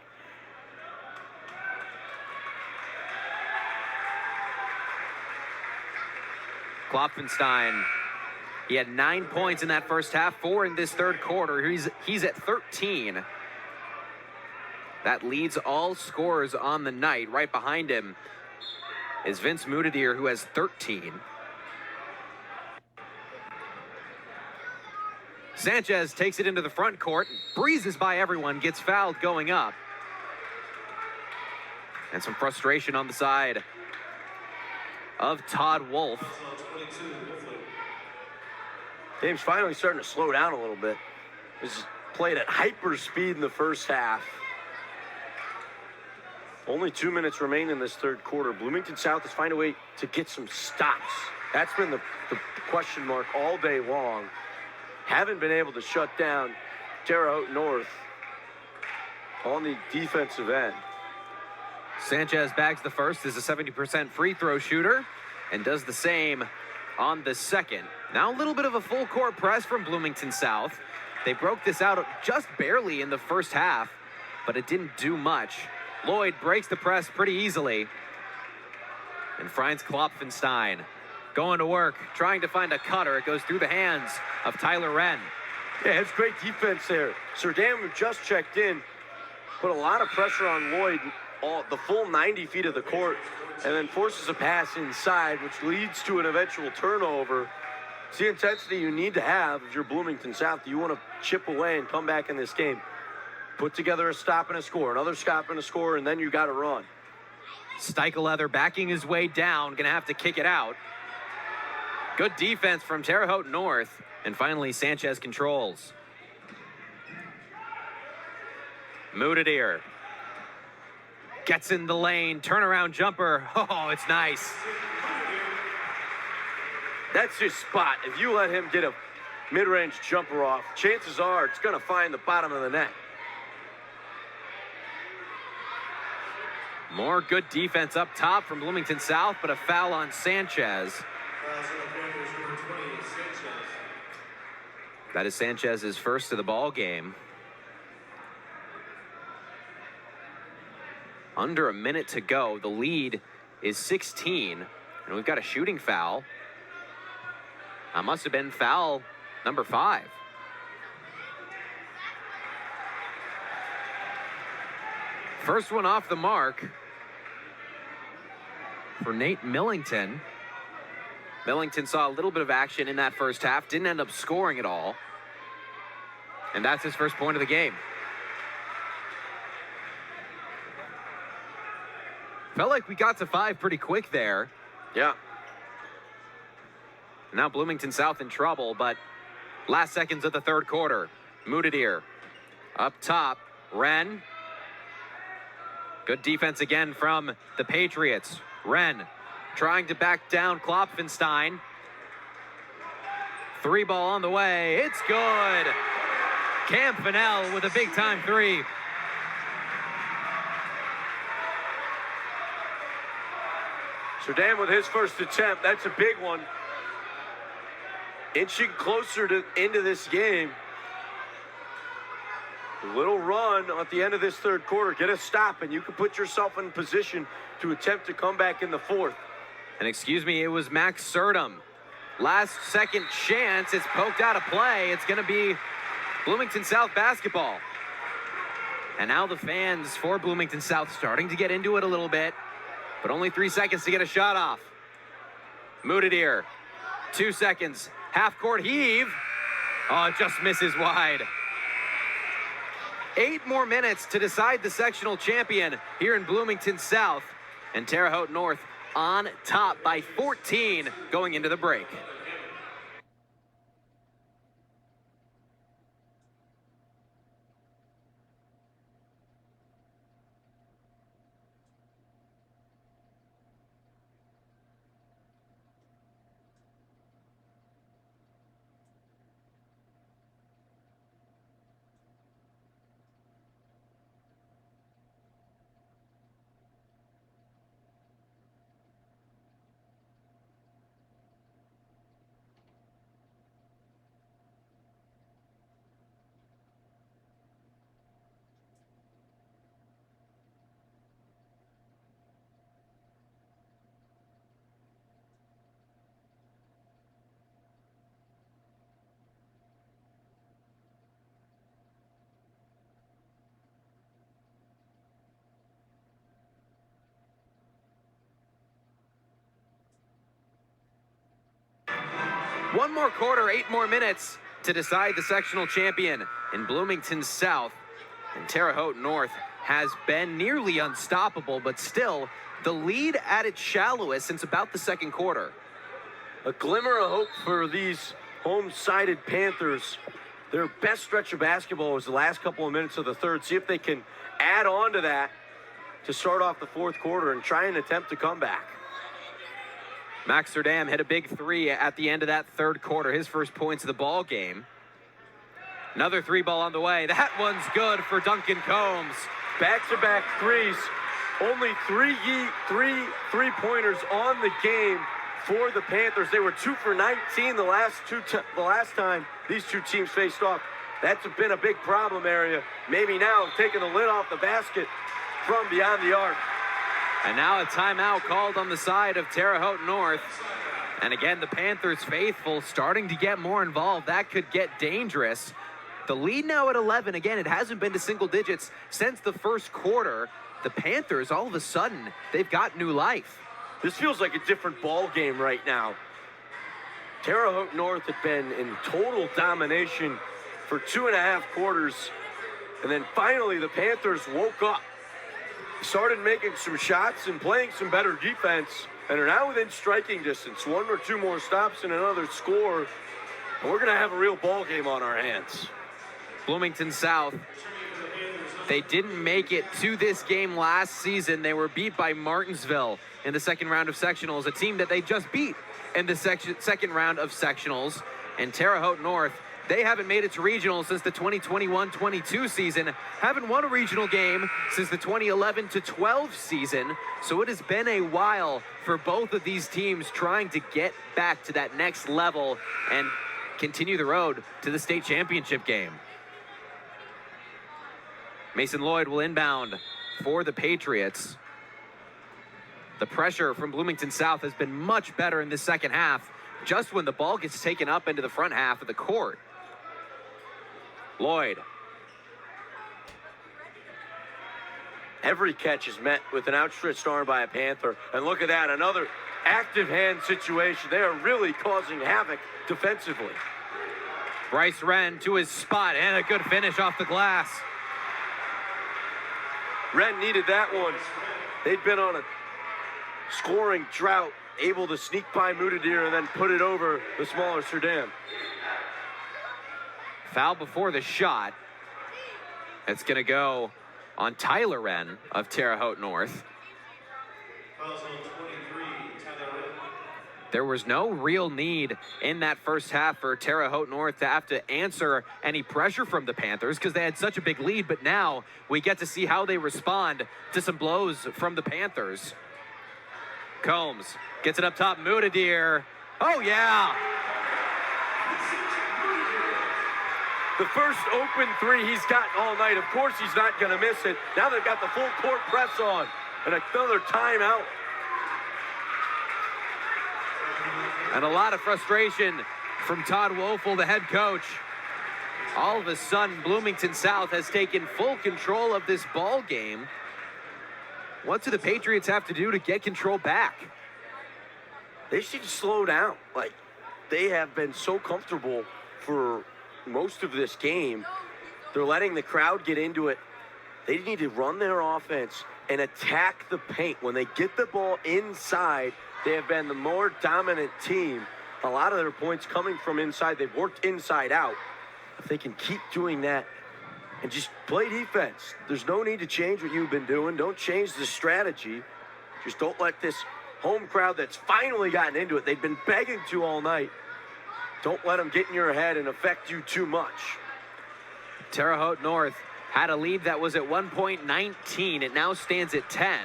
Klopfenstein, he had 9 points in that first half, 4 in this third quarter. He's at 13. That leads all scorers on the night. Right behind him is Vince Moutardier, who has 13. Sanchez takes it into the front court, breezes by everyone, gets fouled going up. And some frustration on the side of Todd Wolf. Game's finally starting to slow down a little bit. This is played at hyper speed in the first half. Only 2 minutes remain in this third quarter. Bloomington South has found a way to get some stops. That's been the question mark all day long. Haven't been able to shut down Terre Haute North on the defensive end. Sanchez bags the first, is a 70% free throw shooter, and does the same on the second. Now a little bit of a full court press from Bloomington South. They broke this out just barely in the first half. but it didn't do much. Lloyd breaks the press pretty easily. And Franz Klopfenstein going to work, trying to find a cutter. It goes through the hands of Tyler Wren. Yeah, it's great defense there. Surdam, who just checked in, put a lot of pressure on Lloyd, the full 90 feet of the court, and then forces a pass inside, which leads to an eventual turnover. It's the intensity you need to have if you're Bloomington South. You want to chip away and come back in this game. Put together a stop and a score, another stop and a score, and then you got to run. Steicheleather backing his way down, going to have to kick it out. Good defense from Terre Haute North. And finally, Sanchez controls. Moutardier gets in the lane, turnaround jumper. Oh, it's nice. That's his spot. If you let him get a mid-range jumper off, chances are it's going to find the bottom of the net. More good defense up top from Bloomington South, but a foul on Sanchez. That is Sanchez's first of the ball game. Under a minute to go. The lead is 16, and we've got a shooting foul. That must have been foul number 5. First one off the mark for Nate Millington. Millington saw a little bit of action in that first half, didn't end up scoring at all. And that's his first point of the game. Felt like we got to 5 pretty quick there. Yeah. Now Bloomington South in trouble, but last seconds of the third quarter. Moutardier up top. Wren. Good defense again from the Patriots. Wren trying to back down Klopfenstein. 3 ball on the way. It's good. Cam Fennell with a big-time 3. Surdam with his first attempt. That's a big one. Inching closer into this game. A little run at the end of this third quarter. Get a stop, and you can put yourself in position to attempt to come back in the fourth. And excuse me, it was Max Surdam. Last second chance. It's poked out of play. It's going to be Bloomington South basketball. And now the fans for Bloomington South starting to get into it a little bit. But only 3 seconds to get a shot off. Moutardier, 2 seconds. Half-court heave. Oh, it just misses wide. 8 more minutes to decide the sectional champion here in Bloomington South. And Terre Haute North on top by 14 going into the break. One more quarter, 8 more minutes to decide the sectional champion in Bloomington South. And Terre Haute North has been nearly unstoppable, but still the lead at its shallowest since about the second quarter. A glimmer of hope for these home-sided Panthers. Their best stretch of basketball was the last couple of minutes of the third. See if they can add on to that to start off the fourth quarter and try and attempt to come back. Max Surdam hit a big 3 at the end of that third quarter, his first points of the ball game. Another 3 ball on the way. That one's good for Duncan Combs. Back-to-back threes. Only three three-pointers on the game for the Panthers. They were 2 for 19 the last time these two teams faced off. That's been a big problem area. Maybe now taking the lid off the basket from beyond the arc. And now a timeout called on the side of Terre Haute North. And again, the Panthers faithful starting to get more involved. That could get dangerous. The lead now at 11. Again, it hasn't been to single digits since the first quarter. The Panthers, all of a sudden, they've got new life. This feels like a different ball game right now. Terre Haute North had been in total domination for 2.5 quarters. And then finally, the Panthers woke up, started making some shots and playing some better defense, and are now within striking distance. 1 or 2 more stops and another score, and we're going to have a real ball game on our hands. Bloomington South, they didn't make it to this game last season. They were beat by Martinsville in the second round of sectionals, a team that they just beat in the second round of sectionals. And Terre Haute North, they haven't made it to regionals since the 2021-22 season, haven't won a regional game since the 2011-12 season. So it has been a while for both of these teams trying to get back to that next level and continue the road to the state championship game. Mason Lloyd will inbound for the Patriots. The pressure from Bloomington South has been much better in the second half, just when the ball gets taken up into the front half of the court. Lloyd. Every catch is met with an outstretched arm by a Panther. And look at that, another active hand situation. They are really causing havoc defensively. Bryce Wren to his spot, and a good finish off the glass. Wren needed that one. They'd been on a scoring drought, able to sneak by Moutardier and then put it over the smaller Sudan. Foul before the shot. It's going to go on Tyler Wren of Terre Haute North. Fouls on 23, Tyler Wren. There was no real need in that first half for Terre Haute North to have to answer any pressure from the Panthers because they had such a big lead, but now we get to see how they respond to some blows from the Panthers. Combs gets it up top, Moutardier. Oh, yeah. The first open three he's gotten all night. Of course he's not going to miss it. Now they've got the full court press on. And another timeout. And a lot of frustration from Todd Woelfel, the head coach. All of a sudden, Bloomington South has taken full control of this ball game. What do the Patriots have to do to get control back? They should slow down. Like, they have been so comfortable for most of this game. They're letting the crowd get into it. They need to run their offense and attack the paint. When they get the ball inside, they have been the more dominant team. A lot of their points coming from inside. They've worked inside out. If they can keep doing that and just play defense, there's no need to change what you've been doing. Don't change the strategy. Just don't let this home crowd that's finally gotten into it, they've been begging to all night, don't let them get in your head and affect you too much. Terre Haute North had a lead that was at one point 19. It now stands at 10.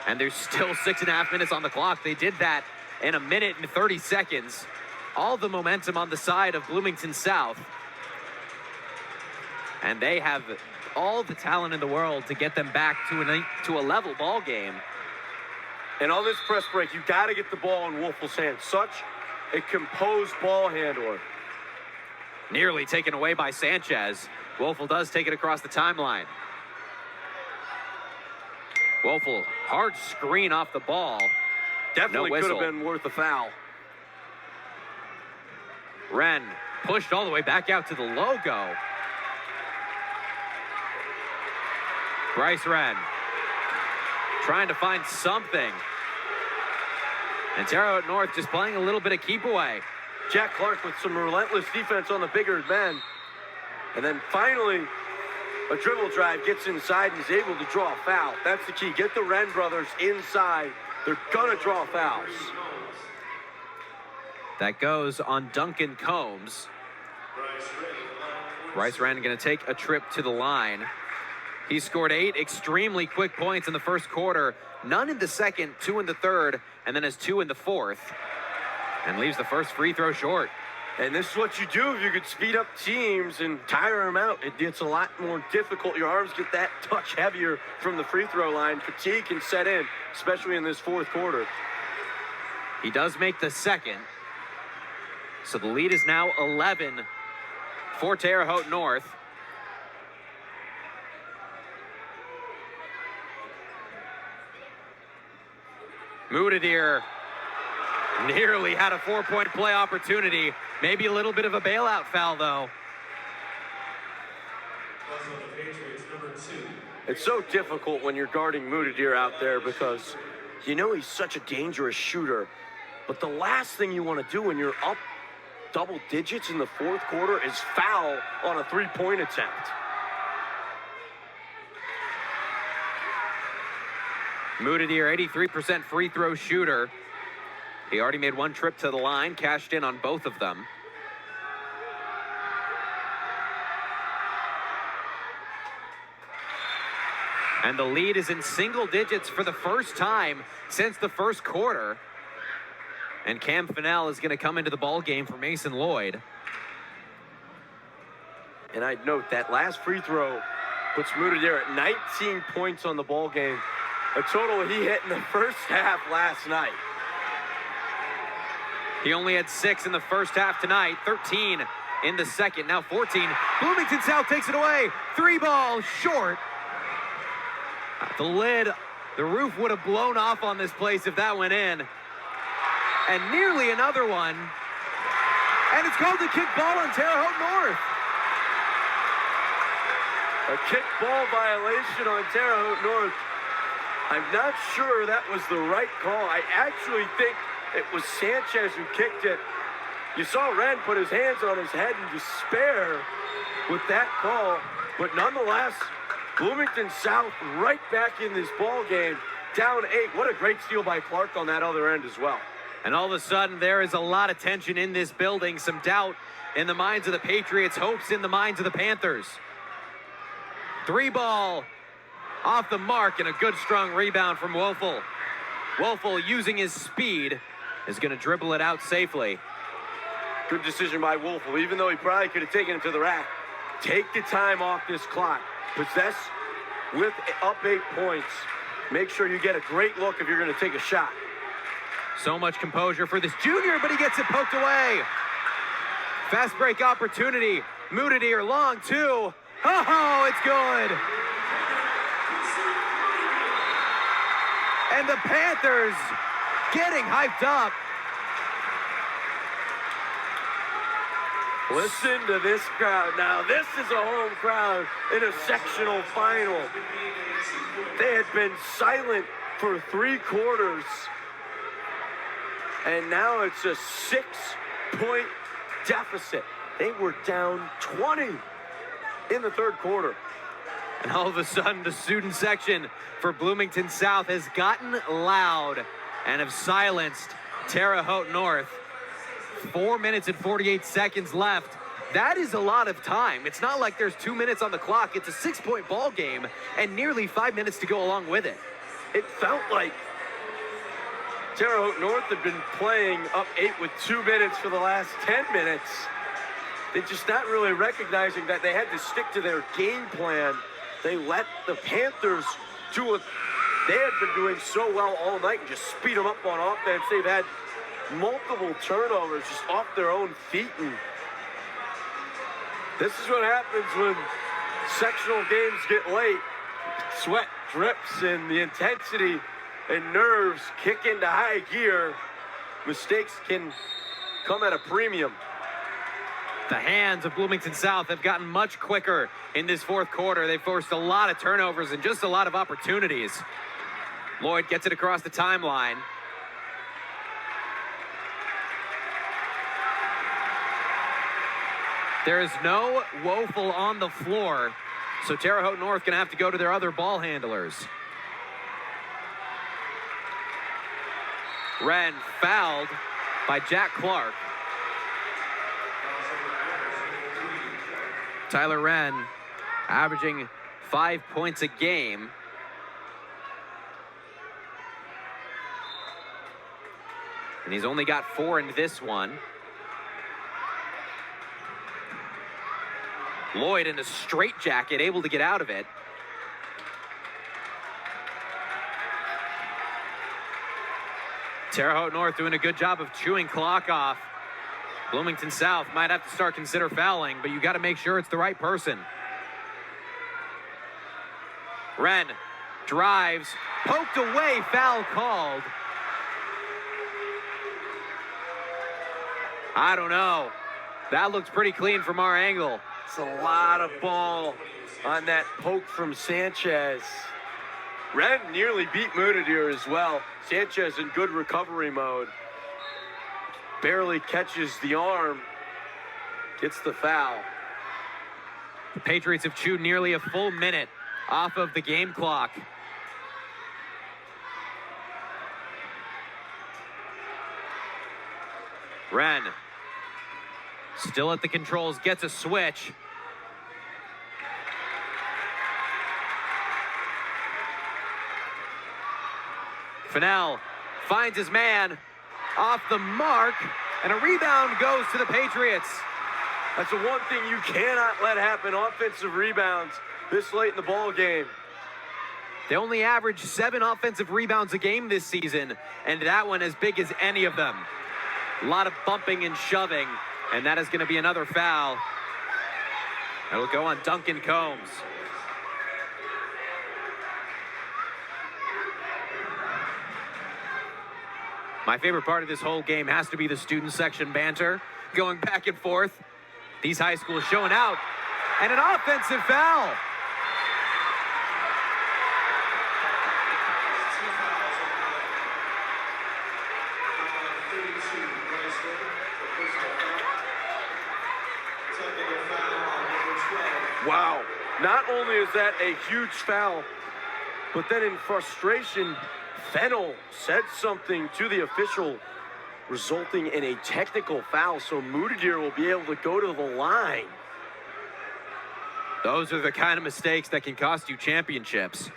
And there's still 6.5 minutes on the clock. They did that in 1 minute and 30 seconds. All the momentum on the side of Bloomington South. And they have all the talent in the world to get them back to a level ball game. And on this press break, you got to get the ball in Woelfel's hands. Such a composed ball handler. Nearly taken away by Sanchez. Woelfel does take it across the timeline. Woelfel, hard screen off the ball. Definitely No could have whistle. been worth a foul. Wren pushed all the way back out to the logo. Bryce Wren trying to find something. And Terre Haute North just playing a little bit of keep away. Jack Clark with some relentless defense on the bigger men. And then finally, a dribble drive gets inside and is able to draw a foul. That's the key. Get the Wren brothers inside. They're going to draw fouls. That goes on Duncan Combs. Bryce Wren going to take a trip to the line. He scored 8 extremely quick points in the first quarter. None in the second, 2 in the third, and then has 2 in the fourth. And leaves the first free throw short. And this is what you do if you could speed up teams and tire them out. It gets a lot more difficult. Your arms get that touch heavier from the free throw line. Fatigue can set in, especially in this fourth quarter. He does make the second. So the lead is now 11 for Terre Haute North. Moutardier nearly had a 4-point play opportunity. Maybe a little bit of a bailout foul, though. It's so difficult when you're guarding Moutardier out there because you know he's such a dangerous shooter. But the last thing you want to do when you're up double digits in the fourth quarter is foul on a three-point attempt. Moutardier, 83% free throw shooter. He already made one trip to the line, cashed in on both of them. And the lead is in single digits for the first time since the first quarter. And Cam Fennell is going to come into the ball game for Mason Lloyd. And I'd note that last free throw puts Moutardier at 19 points on the ball game, a total he hit in the first half last night. He only had 6 in the first half tonight, 13 in the second, now 14. Bloomington South takes it away. 3 ball short. The lid, the roof would have blown off on this place if that went in. And nearly another one. And it's called a kick ball on Terre Haute North. A kick ball violation on Terre Haute North. I'm not sure that was the right call. I actually think it was Sanchez who kicked it. You saw Wren put his hands on his head in despair with that call. But nonetheless, Bloomington South right back in this ball game, down 8. What a great steal by Clark on that other end as well. And all of a sudden, there is a lot of tension in this building. Some doubt in the minds of the Patriots, hopes in the minds of the Panthers. 3 ball off the mark, and a good strong rebound from Woelfel. Woelfel, using his speed, is going to dribble it out safely. Good decision by Woelfel, even though he probably could have taken it to the rack. Take the time off this clock. Possess with up 8 points. Make sure you get a great look if you're going to take a shot. So much composure for this junior, but he gets it poked away. Fast break opportunity. Moutardier, long 2. Oh, it's good. And the Panthers getting hyped up. Listen to this crowd. Now, this is a home crowd in a sectional final. They had been silent for 3 quarters. And now it's a 6-point deficit. They were down 20 in the third quarter. And all of a sudden, the student section for Bloomington South has gotten loud and have silenced Terre Haute North. 4 minutes and 48 seconds left. That is a lot of time. It's not like there's 2 minutes on the clock. It's a 6-point ball game and nearly 5 minutes to go along with it. It felt like Terre Haute North had been playing up 8 with 2 minutes for the last 10 minutes. They're just not really recognizing that they had to stick to their game plan. They let the Panthers do what they had been doing so well all night and just speed them up on offense. They've had multiple turnovers just off their own feet. And this is what happens when sectional games get late. Sweat drips and the intensity and nerves kick into high gear. Mistakes can come at a premium. The hands of Bloomington South have gotten much quicker in this fourth quarter. They forced a lot of turnovers and just a lot of opportunities. Lloyd gets it across the timeline. There is no Woelfel on the floor, so Terre Haute North gonna have to go to their other ball handlers. Wren fouled by Jack Clark. Tyler Wren averaging 5 points a game. And he's only got 4 in this one. Lloyd in a straitjacket, able to get out of it. Terre Haute North doing a good job of chewing clock off. Bloomington South might have to consider fouling, but you got to make sure it's the right person. Wren drives, poked away, foul called. I don't know. That looks pretty clean from our angle. It's a lot of ball on that poke from Sanchez. Wren nearly beat Moutardier as well. Sanchez in good recovery mode. Barely catches the arm. Gets the foul. The Patriots have chewed nearly a full minute off of the game clock. Wren still at the controls, gets a switch. Fennell finds his man off the mark, and a rebound goes to the Patriots. That's the one thing you cannot let happen, offensive rebounds this late in the ball game. They only average 7 offensive rebounds a game this season, and that one as big as any of them. A lot of bumping and shoving, and that is going to be another foul. It'll go on Duncan Combs. My favorite part of this whole game has to be the student section banter, going back and forth. These high schools showing out, and an offensive foul. Wow. Not only is that a huge foul, but then in frustration, Fennell said something to the official, resulting in a technical foul, so Moutardier will be able to go to the line. Those are the kind of mistakes that can cost you championships.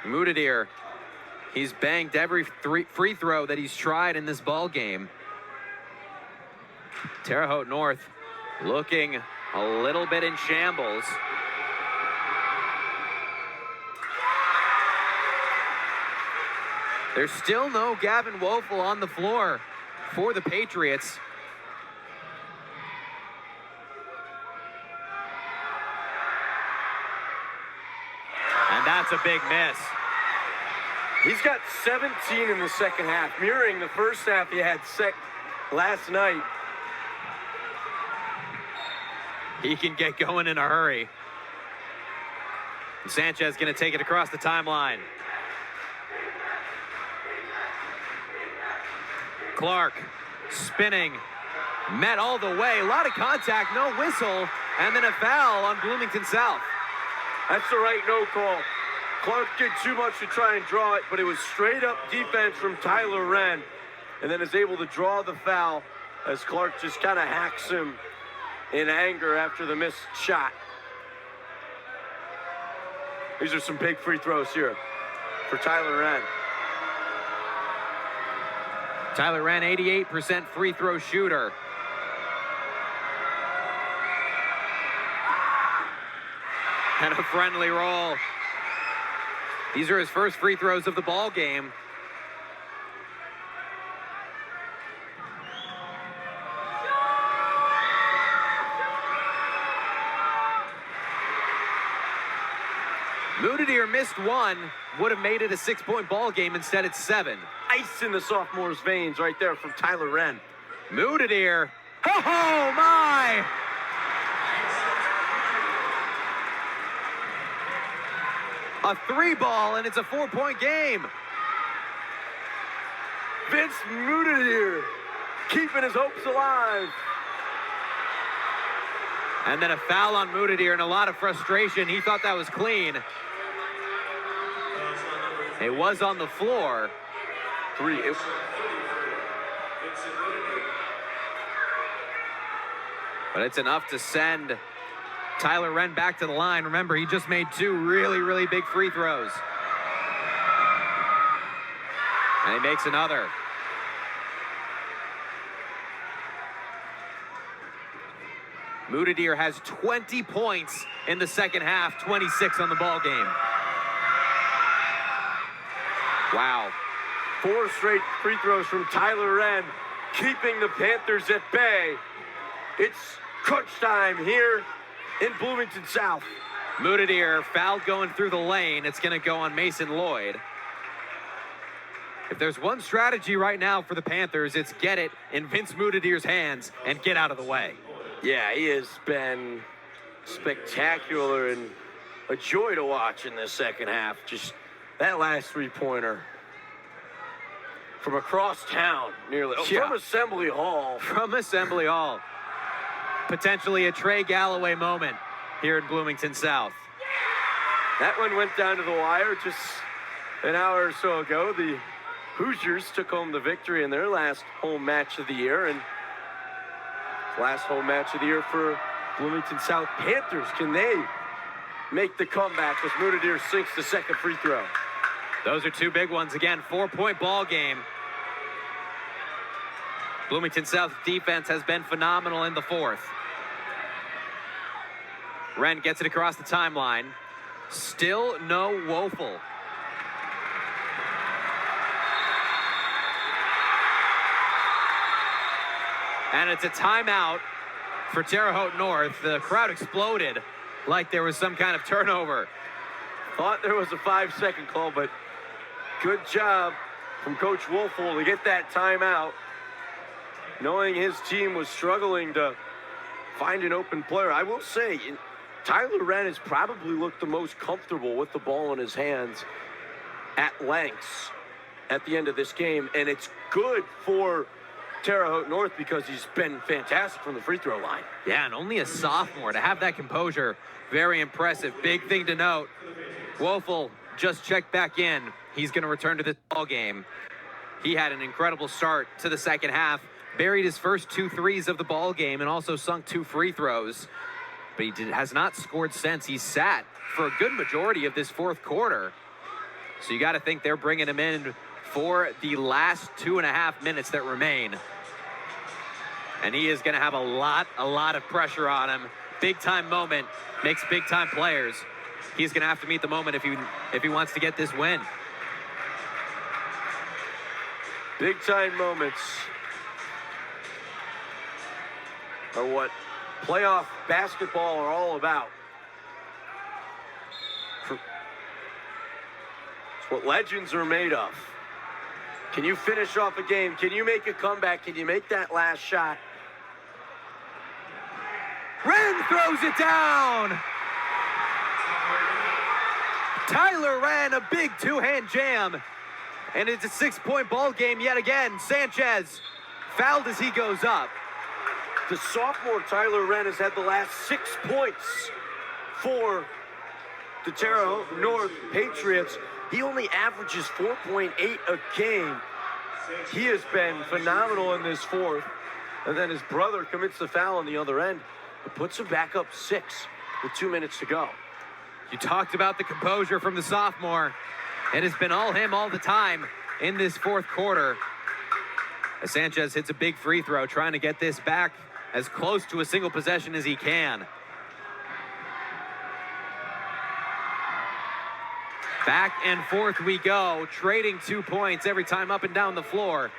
Moutardier, he's banked every free throw that he's tried in this ball game. Terre Haute North looking a little bit in shambles. There's still no Gavin Woeful on the floor for the Patriots. And that's a big miss. He's got 17 in the second half, mirroring the first half he had last night. He can get going in a hurry. And Sanchez going to take it across the timeline. Clark spinning, met all the way, a lot of contact, no whistle, and then a foul on Bloomington South. That's the right no call. Clark did too much to try and draw it, but it was straight up defense from Tyler Wren, and then is able to draw the foul as Clark just kind of hacks him in anger after the missed shot. These are some big free throws here for Tyler Wren. Tyler Wren, 88% free throw shooter. And a friendly roll. These are his first free throws of the ball game. Moutardier missed one, would have made it a 6-point ball game. Instead, it's 7. Ice in the sophomore's veins right there from Tyler Wren. Moutardier. Oh my! A 3-ball, and it's a 4-point game. Vince Moutardier keeping his hopes alive. And then a foul on Moutardier and a lot of frustration. He thought that was clean. It was on the floor. 3. But it's enough to send Tyler Wren back to the line. Remember, he just made 2 really, really big free throws. And he makes another. Moutardier has 20 points in the second half, 26 on the ball game. Wow. 4 straight free throws from Tyler Wren, keeping the Panthers at bay. It's crunch time here in Bloomington South. Moutardier fouled going through the lane. It's going to go on Mason Lloyd. If there's one strategy right now for the Panthers, it's get it in Vince Moutardier's hands and get out of the way. Yeah, he has been spectacular and a joy to watch in this second half. Just that last three-pointer from across town, nearly. Yeah. From Assembly Hall. From Assembly Hall. Potentially a Trey Galloway moment here in Bloomington South. That one went down to the wire just an hour or so ago. The Hoosiers took home the victory in their last home match of the year, and last home match of the year for Bloomington South Panthers. Can they make the comeback as Moutardier sinks the second free throw? Those are two big ones. Again, 4-point ball game. Bloomington South defense has been phenomenal in the fourth. Wren gets it across the timeline. Still no Woeful. And it's a timeout for Terre Haute North. The crowd exploded like there was some kind of turnover. Thought there was a 5-second call, but good job from Coach Woeful to get that timeout, knowing his team was struggling to find an open player. I will say, Tyler Wren has probably looked the most comfortable with the ball in his hands at lengths at the end of this game, and it's good for Terre Haute North because he's been fantastic from the free throw line. Yeah, and only a sophomore. To have that composure, very impressive. Big thing to note, Woeful just checked back in. He's going to return to this ball game. He had an incredible start to the second half, buried his first 2 threes of the ball game, and also sunk 2 free throws. But he has not scored since. He sat for a good majority of this fourth quarter. So you got to think they're bringing him in for the last 2.5 minutes that remain. And he is going to have a lot of pressure on him. Big time moment, makes big time players. He's going to have to meet the moment if he wants to get this win. Big time moments are what playoff basketball are all about. It's what legends are made of. Can you finish off a game? Can you make a comeback? Can you make that last shot? Wren throws it down. Tyler Wren, a big 2-hand jam. And it's a 6-point ball game yet again. Sanchez fouled as he goes up. The sophomore Tyler Wren has had the last 6 points for the Terre Haute North Patriots. He only averages 4.8 a game. He has been phenomenal in this fourth. And then his brother commits the foul on the other end. It puts him back up 6 with 2 minutes to go. You talked about the composure from the sophomore. It has been all him all the time in this fourth quarter. As Sanchez hits a big free throw, trying to get this back as close to a single possession as he can. Back and forth we go, trading 2 points every time up and down the floor.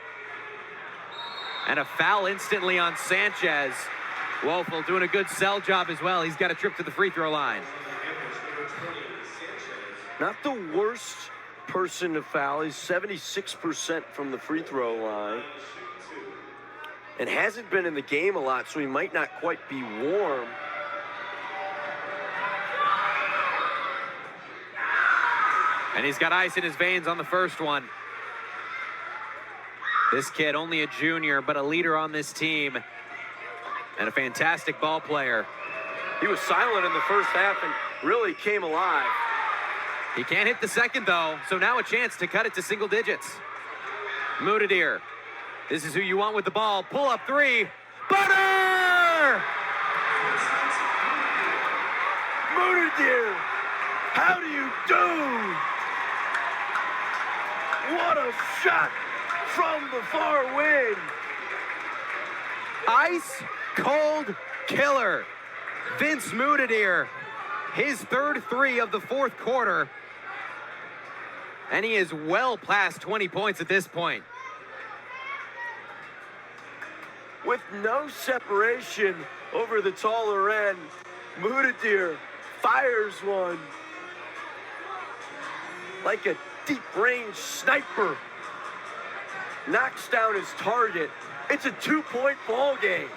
And a foul instantly on Sanchez. Woeful doing a good sell job as well. He's got a trip to the free throw line. Not the worst person to foul. He's 76% from the free throw line. And hasn't been in the game a lot, so he might not quite be warm. And he's got ice in his veins on the first one. This kid, only a junior, but a leader on this team. And a fantastic ball player. He was silent in the first half and really came alive. He can't hit the second, though, so now a chance to cut it to single digits. Moutardier. This is who you want with the ball. Pull up 3. Butter! Moutardier, how do you do? What a shot from the far wing. Ice cold killer. Vince Moutardier, his third three of the fourth quarter. And he is well past 20 points at this point. With no separation over the taller end, Moutardier fires one like a deep-range sniper. Knocks down his target. It's a 2-point ball game.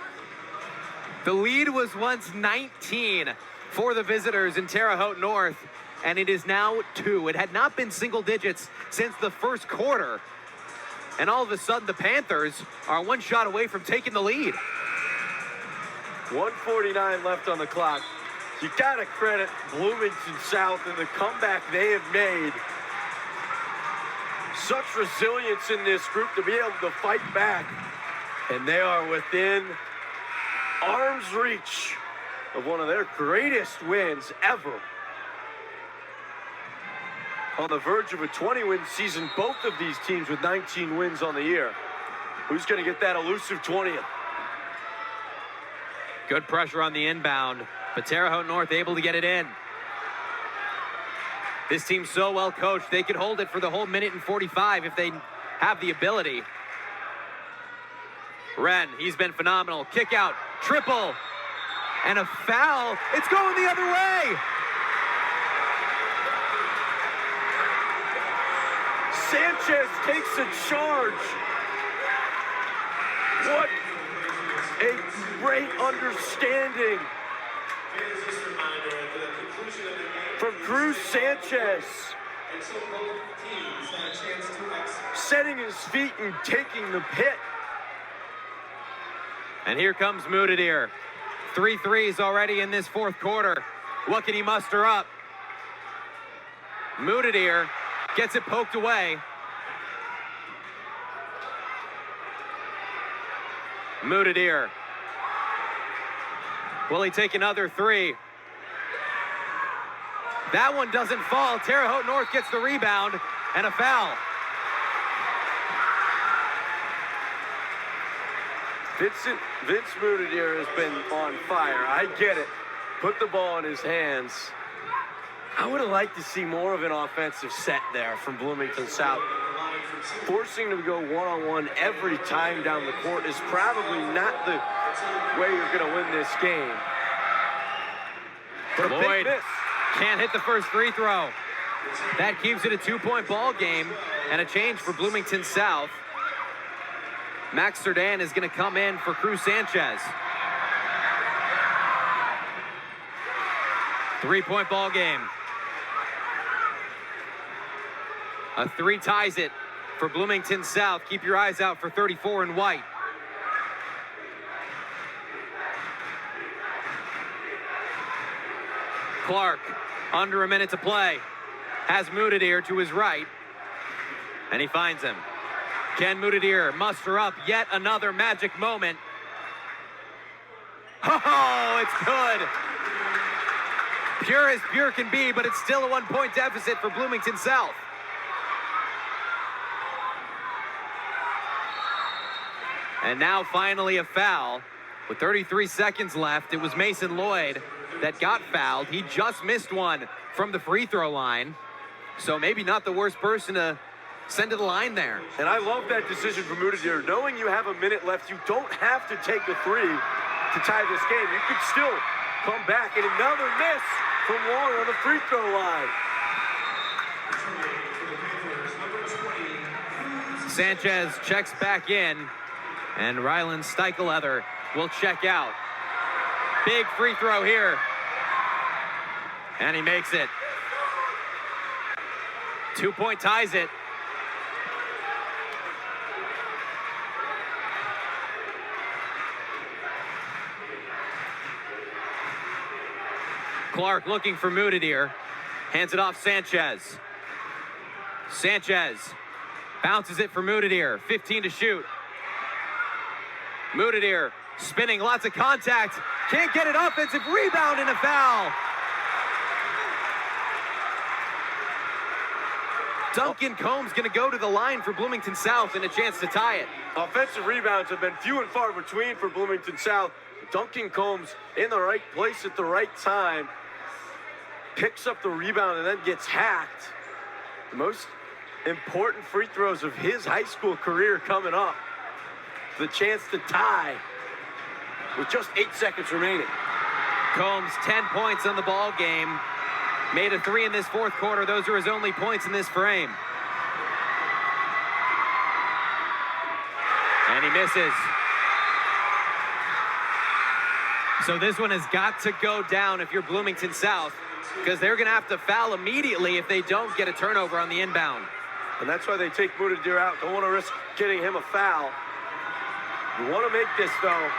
The lead was once 19 for the visitors in Terre Haute North, and it is now 2. It had not been single digits since the first quarter. And all of a sudden, the Panthers are one shot away from taking the lead. 1:49 left on the clock. You gotta credit Bloomington South and the comeback they have made. Such resilience in this group to be able to fight back. And they are within arm's reach of one of their greatest wins ever. On the verge of a 20-win season, both of these teams with 19 wins on the year. Who's going to get that elusive 20th? Good pressure on the inbound, but Terre Haute North able to get it in. This team's so well coached, they could hold it for the whole minute and 45 if they have the ability. Wren, he's been phenomenal. Kick out, triple, and a foul. It's going the other way. Sanchez takes a charge. What a great understanding from Cruz Sanchez. Setting his feet and taking the pit. And here comes Moutardier. 3 threes already in this fourth quarter. What can he muster up? Moutardier gets it poked away. Moutardier. Will he take another 3? That one doesn't fall. Terre Haute North gets the rebound and a foul. Vince Moutardier has been on fire. I get it. Put the ball in his hands. I would have liked to see more of an offensive set there from Bloomington South. Forcing them to go one-on-one every time down the court is probably not the way you're going to win this game. But a big Lloyd miss. can't hit the first free throw. That keeps it a 2-point ball game and a change for Bloomington South. Max Serdan is going to come in for Cruz Sanchez. 3-point ball game. A 3 ties it for Bloomington South. Keep your eyes out for 34 in white. Clark, under a minute to play, has Moutardier to his right, and he finds him. Can Moutardier muster up yet another magic moment? Oh, it's good. Pure as pure can be, but it's still a 1-point deficit for Bloomington South. And now finally a foul. With 33 seconds left, it was Mason Lloyd that got fouled. He just missed one from the free throw line. So maybe not the worst person to send to the line there. And I love that decision from Moutardier. Knowing you have a minute left, you don't have to take a 3 to tie this game. You could still come back, and another miss from long on the free throw line. Sanchez checks back in, and Rylan Steicheleather will check out. Big free throw here. And he makes it. 2-point ties it. Clark looking for Moutardier. Hands it off Sanchez. Sanchez bounces it for Moutardier. 15 to shoot. Moutardier spinning, lots of contact. Can't get it, offensive rebound and a foul. Duncan Combs going to go to the line for Bloomington South and a chance to tie it. Offensive rebounds have been few and far between for Bloomington South. Duncan Combs in the right place at the right time, picks up the rebound and then gets hacked. The most important free throws of his high school career coming up. The chance to tie with just 8 seconds remaining. Combs, 10 points on the ball game. Made a 3 in this fourth quarter. Those are his only points in this frame. And he misses. So this one has got to go down if you're Bloomington South, because they're going to have to foul immediately if they don't get a turnover on the inbound. And that's why they take Moutardier out. Don't want to risk getting him a foul. You want to make this, though,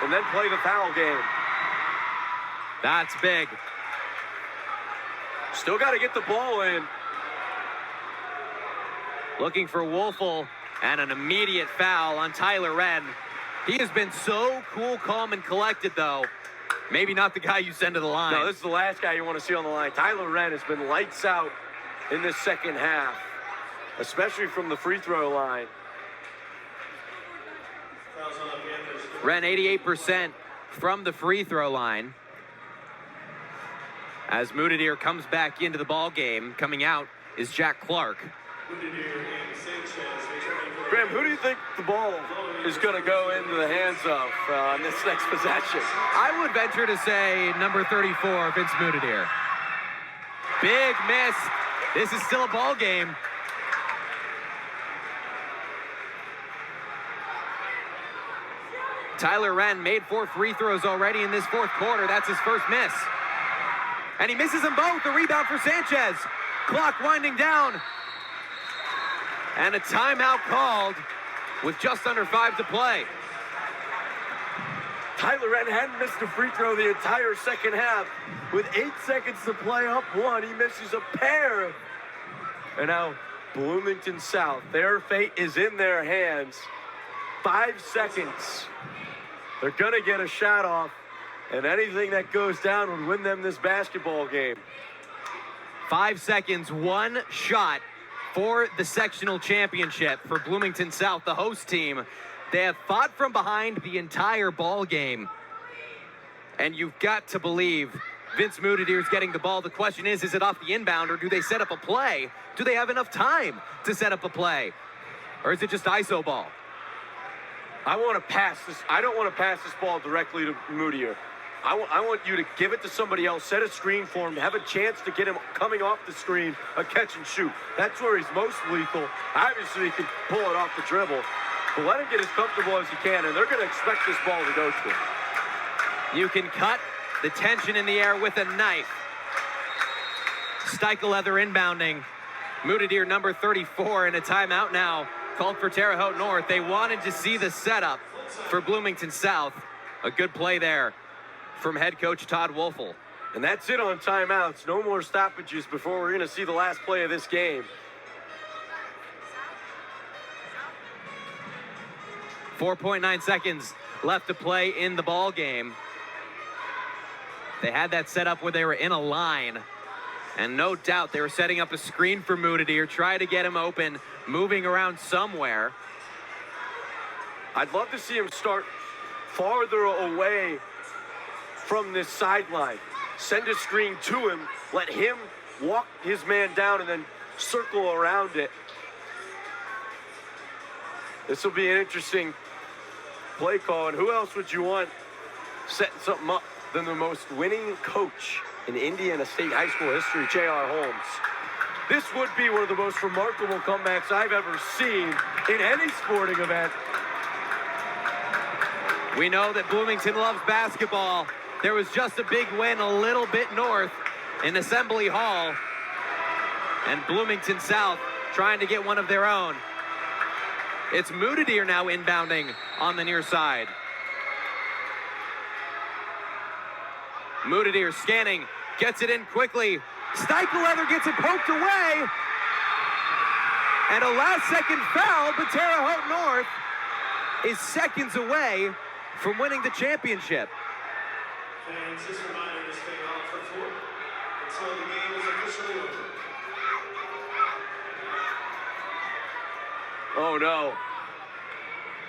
and then play the foul game. That's big. Still got to get the ball in. Looking for Wolfel, and an immediate foul on Tyler Wren. He has been so cool, calm, and collected, though. Maybe not the guy you send to the line. No, this is the last guy you want to see on the line. Tyler Wren has been lights out in this second half, especially from the free throw line. Wren 88% from the free throw line. As Moutardier comes back into the ball game, coming out is Jack Clark. Graham, who do you think the ball is going to go into the hands of on this next possession? I would venture to say number 34, Vince Moutardier. Big miss. This is still a ball game. Tyler Wren made 4 free throws already in this fourth quarter. That's his first miss. And he misses them both. The rebound for Sanchez. Clock winding down. And a timeout called with just under 5 to play. Tyler Wren hadn't missed a free throw the entire second half. With 8 seconds to play, up 1, he misses a pair. And now Bloomington South, their fate is in their hands. 5 seconds. They're gonna get a shot off, and anything that goes down would win them this basketball game. 5 seconds, 1 shot for the sectional championship for Bloomington South, the host team. They have fought from behind the entire ball game. And you've got to believe Vince Moutardier's getting the ball. The question is it off the inbound, or do they set up a play? Do they have enough time to set up a play? Or is it just ISO ball? I want to pass this. I don't want to pass this ball directly to Moutardier. I want you to give it to somebody else, set a screen for him, have a chance to get him coming off the screen, a catch and shoot. That's where he's most lethal. Obviously, he can pull it off the dribble, but let him get as comfortable as he can, and they're going to expect this ball to go to him. You can cut the tension in the air with a knife. Steicheleather inbounding. Moutardier, number 34, in a timeout now, called for Terre Haute North. They wanted to see the setup for Bloomington South. A good play there from head coach Todd Wolfel. And that's it on timeouts. No more stoppages before we're going to see the last play of this game. 4.9 seconds left to play in the ball game. They had that set up where they were in a line. And no doubt they were setting up a screen for Moutardier, try to get him open, moving around somewhere. I'd love to see him start farther away from this sideline. Send a screen to him, let him walk his man down and then circle around it. This will be an interesting play call. And who else would you want setting something up than the most winning coach in Indiana State high school history, J.R. Holmes? This would be one of the most remarkable comebacks I've ever seen in any sporting event. We know that Bloomington loves basketball. There was just a big win a little bit north in Assembly Hall. And Bloomington South trying to get one of their own. It's Moutardier now inbounding on the near side. Moutardier scanning, gets it in quickly. Steicheleather gets it poked away. And a last-second foul, but Terre Haute North is seconds away from winning the championship. Fans, this reminder to stay off the court until the game is officially over. Oh, no.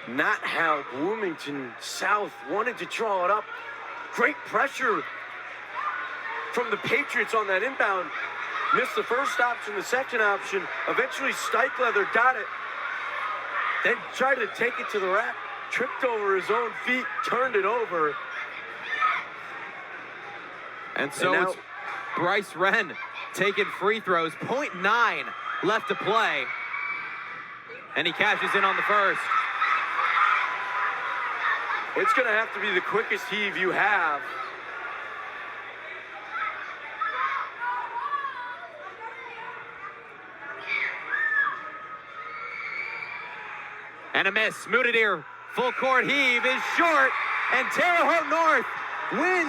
not how Bloomington South wanted to draw it up. Great pressure from the Patriots on that inbound. Missed the first option, the second option. Eventually, Steichleather got it. Then tried to take it to the rack. Tripped over his own feet, turned it over. And so now, it's Bryce Wren taking free throws. 0.9 left to play. And he cashes in on the first. it's going to have to be the quickest heave you have. And a miss. Moutardier, full court heave is short. And Terre Haute North wins.